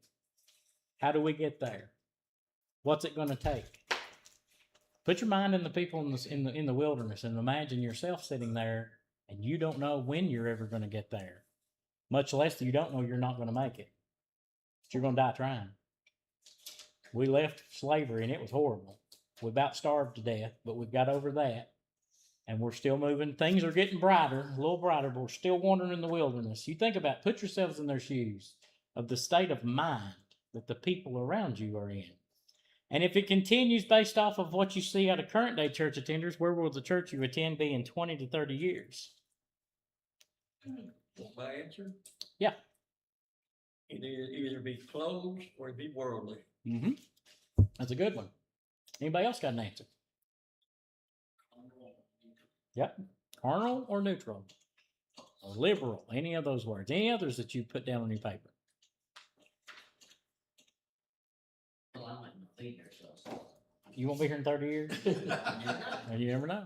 How do we get there? What's it going to take? Put your mind in the people in the wilderness and imagine yourself sitting there and you don't know when you're ever going to get there. Much less you don't know you're not going to make it. But you're going to die trying. We left slavery and it was horrible. We about starved to death, but we've got over that. And we're still moving. Things are getting brighter, a little brighter, but we're still wandering in the wilderness. You think about, put yourselves in their shoes of the state of mind that the people around you are in. And if it continues based off of what you see out of current day church attenders, where will the church you attend be in 20 to 30 years?
My answer?
Yeah.
Either be closed or be worldly.
Mm-hmm. That's a good one. Anybody else got an answer? Yep. Carnal or neutral? Or liberal? Any of those words? Any others that you put down on your paper?
Well, I might not be here, so.
You won't be here in 30 years? And you never know.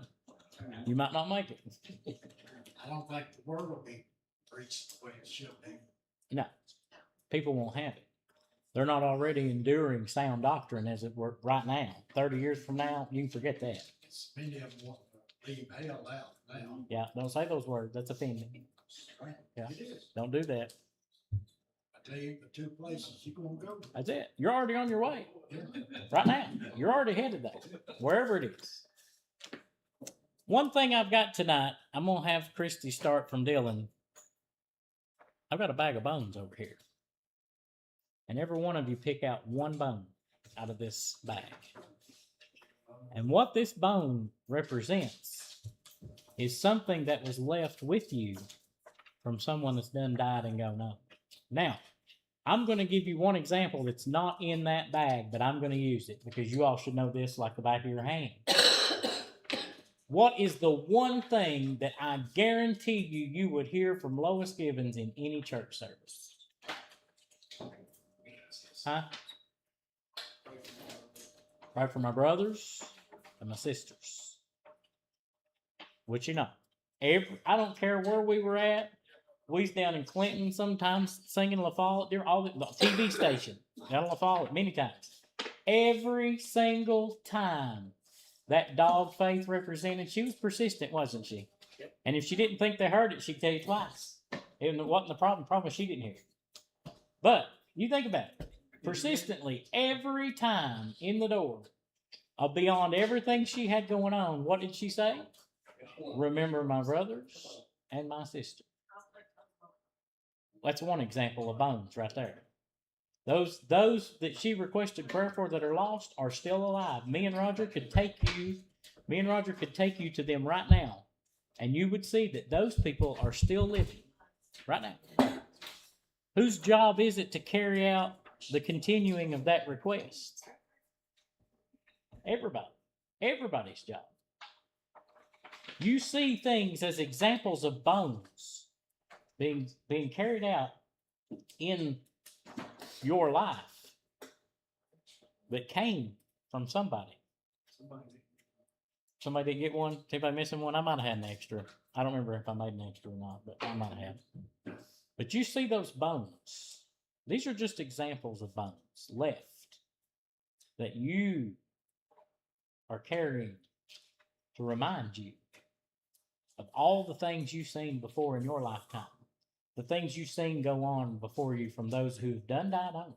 You might not make it.
I don't think the word will be preached the way it should be.
No. People won't have it. They're not already enduring sound doctrine as it were right now. 30 years from now, you can forget that.
It's many of them want to leave hell out now.
Yeah, don't say those words. That's offending. Yeah.
It is.
Don't do that.
I tell you, the two places you're gonna go.
That's it. You're already on your way.
Yeah.
Right now. You're already headed there. Wherever it is. One thing I've got tonight, I'm going to have Christy start from Dylan. I've got a bag of bones over here. And every one of you pick out one bone out of this bag. And what this bone represents is something that was left with you from someone that's done died and gone on. Now, I'm going to give you one example that's not in that bag, but I'm going to use it because you all should know this like the back of your hand. What is the one thing that I guarantee you would hear from Lois Gibbons in any church service? Huh? Pray for my brothers and my sisters. Which you know. I don't care where we were at. We was down in Clinton sometimes singing La Follette. They're all the TV station. Down in La Follette many times. Every single time that dog Faith represented, she was persistent, wasn't she?
Yep.
And if she didn't think they heard it, she'd tell you twice. It wasn't the problem. The problem was she didn't hear it. But you think about it. Persistently, every time in the door, beyond everything she had going on, what did she say? Remember my brothers and my sister. That's one example of bones right there. Those that she requested prayer for that are lost are still alive. Me and Roger could take you to them right now, and you would see that those people are still living right now. Whose job is it to carry out the continuing of that request? Everybody. Everybody's job. You see things as examples of bones being carried out in your life that came from somebody. Somebody didn't get one? Is anybody missing one? I might have had an extra. I don't remember if I made an extra or not, but I might have. But you see those bones. These are just examples of bones left that you are carrying to remind you of all the things you've seen before in your lifetime. The things you've seen go on before you from those who've died on.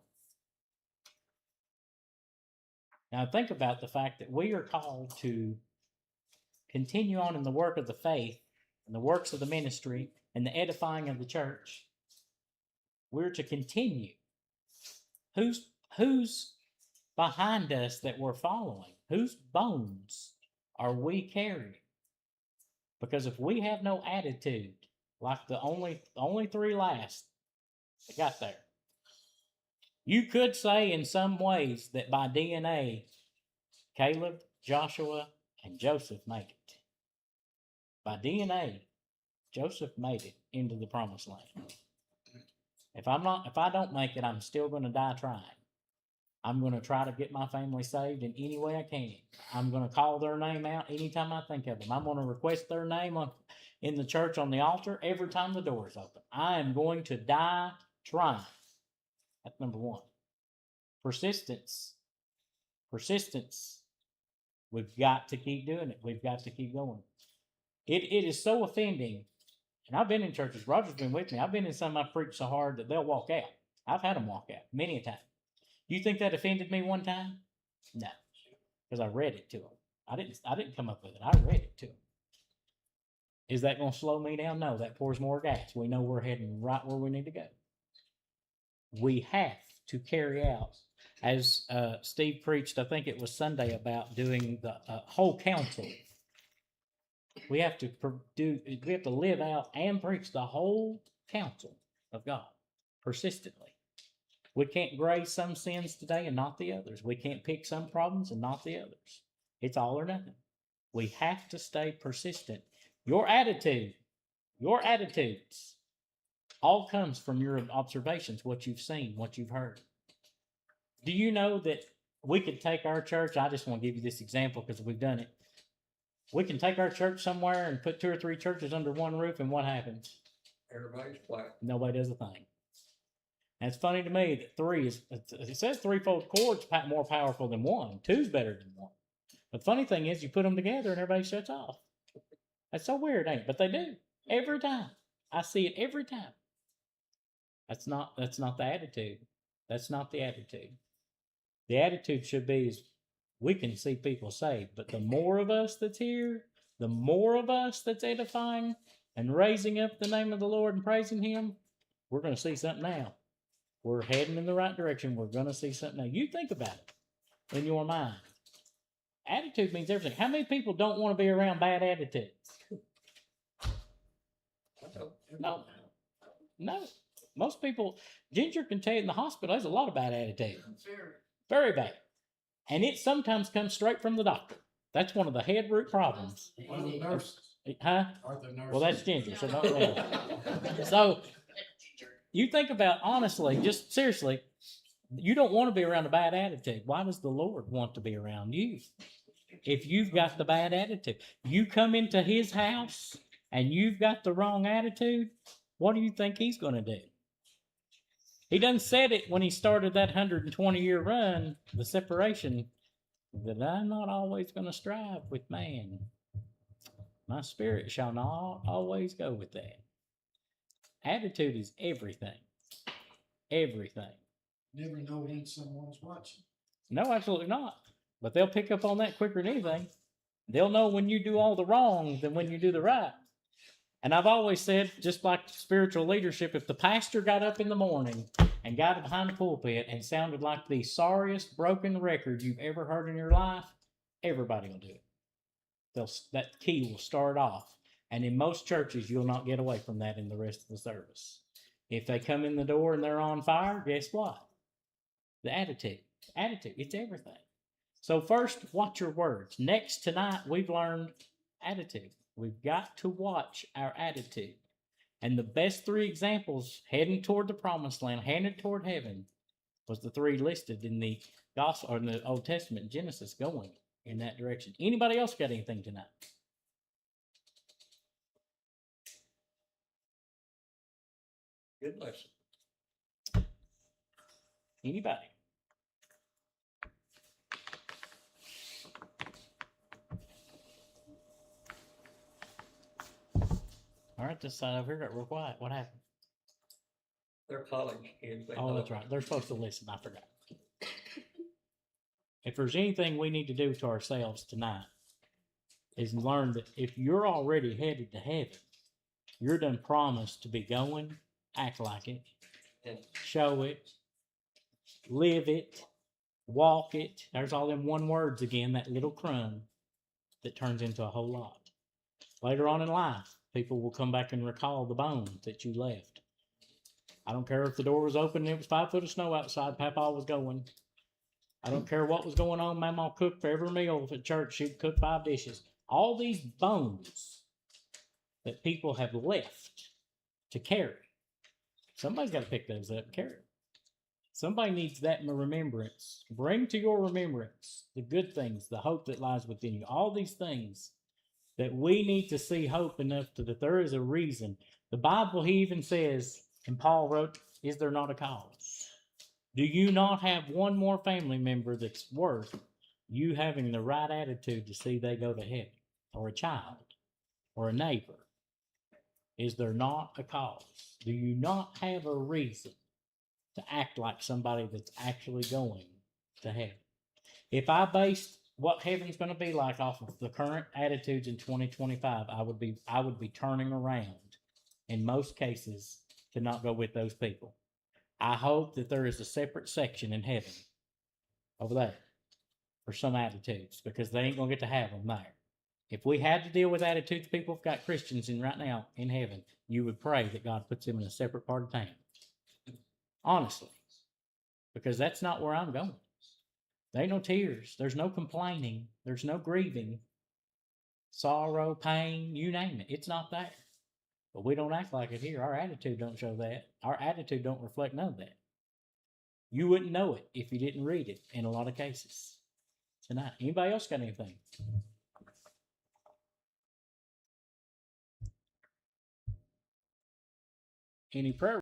Now think about the fact that we are called to continue on in the work of the faith and the works of the ministry and the edifying of the church. We're to continue. Who's behind us that we're following? Whose bones are we carrying? Because if we have no attitude, like the only three last that got there, you could say in some ways that by DNA, Caleb, Joshua, and Joseph made it. By DNA, Joseph made it into the promised land. If I don't make it, I'm still going to die trying. I'm going to try to get my family saved in any way I can. I'm going to call their name out anytime I think of them. I'm going to request their name in the church on the altar every time the door is open. I am going to die trying. That's number one. Persistence. We've got to keep doing it. We've got to keep going. It is so offending. And I've been in churches. Roger's been with me. I've been in some I preach so hard that they'll walk out. I've had them walk out many a time. You think that offended me one time? No, because I read it to them. I didn't come up with it. I read it to them. Is that going to slow me down? No, that pours more gas. We know we're heading right where we need to go. We have to carry out, as Steve preached, I think it was Sunday, about doing the whole counsel. We have to live out and preach the whole counsel of God persistently. We can't graze some sins today and not the others. We can't pick some problems and not the others. It's all or nothing. We have to stay persistent. Your attitudes, all comes from your observations, what you've seen, what you've heard. Do you know that we could take our church? I just want to give you this example because we've done it. We can take our church somewhere and put 2 or 3 churches under one roof, and what happens?
Everybody's flat.
Nobody does a thing. And it's funny to me that it says threefold cord's more powerful than one. 2's better than 1. The funny thing is you put them together and everybody shuts off. That's so weird, ain't it? But they do. Every time. I see it every time. That's not the attitude. That's not the attitude. The attitude should be is we can see people saved, but the more of us that's here, the more of us that's edifying and raising up the name of the Lord and praising Him, we're going to see something now. We're heading in the right direction. We're going to see something now. You think about it in your mind. Attitude means everything. How many people don't want to be around bad attitudes? No. Most people, Ginger can tell you in the hospital, there's a lot of bad attitude. Very bad. And it sometimes comes straight from the doctor. That's one of the head root problems.
One of the nurses.
Huh?
Are the nurses.
Well, that's Ginger. So you think about, honestly, just seriously, you don't want to be around a bad attitude. Why does the Lord want to be around you? If you've got the bad attitude, you come into His house and you've got the wrong attitude, what do you think He's going to do? He done said it when He started that 120-year run, the separation. that I'm not always going to strive with man. My spirit shall not always go with that. Attitude is everything. Everything.
Never know when someone's watching.
No, absolutely not. But they'll pick up on that quicker than anything. They'll know when you do all the wrong than when you do the right. And I've always said, just like spiritual leadership, if the pastor got up in the morning and got behind the pulpit and sounded like the sorriest broken record you've ever heard in your life, everybody will do it. That key will start off. And in most churches, you'll not get away from that in the rest of the service. If they come in the door and they're on fire, guess what? The attitude. Attitude, it's everything. So first, watch your words. Next, tonight, we've learned attitude. We've got to watch our attitude. And the best 3 examples heading toward the promised land, headed toward heaven, was the 3 listed in the Gospel or in the Old Testament, Genesis, going in that direction. Anybody else got anything tonight?
Good lesson.
Anybody? All right, this side over here got real quiet. What happened?
They're college kids. They
Oh,
know.
that's right. They're supposed to listen. I forgot. If there's anything we need to do to ourselves tonight, is learn that if you're already headed to heaven, you're done promised to be going, act like it,
And
show it, live it, walk it. There's all them one words again, that little crumb that turns into a whole lot. Later on in life, people will come back and recall the bones that you left. I don't care if the door was open and it was 5 foot of snow outside, Papa was going. I don't care what was going on, Mama cooked for every meal at church. She'd cook 5 dishes. All these bones that people have left to carry. Somebody's got to pick those up and carry them. Somebody needs that in remembrance. Bring to your remembrance the good things, the hope that lies within you. All these things that we need to see hope enough to that there is a reason. The Bible, he even says, and Paul wrote, is there not a cause? Do you not have one more family member that's worth you having the right attitude to see they go to heaven? Or a child? Or a neighbor? Is there not a cause? Do you not have a reason to act like somebody that's actually going to heaven? If I based what heaven's going to be like off of the current attitudes in 2025, I would be turning around in most cases to not go with those people. I hope that there is a separate section in heaven over there for some attitudes, because they ain't going to get to have them there. If we had to deal with attitudes people have got Christians in right now in heaven, you would pray that God puts them in a separate part of town. Honestly. Because that's not where I'm going. There ain't no tears. There's no complaining. There's no grieving. Sorrow, pain, you name it. It's not there. But we don't act like it here. Our attitude don't show that. Our attitude don't reflect none of that. You wouldn't know it if you didn't read it in a lot of cases tonight. Anybody else got anything? Any prayer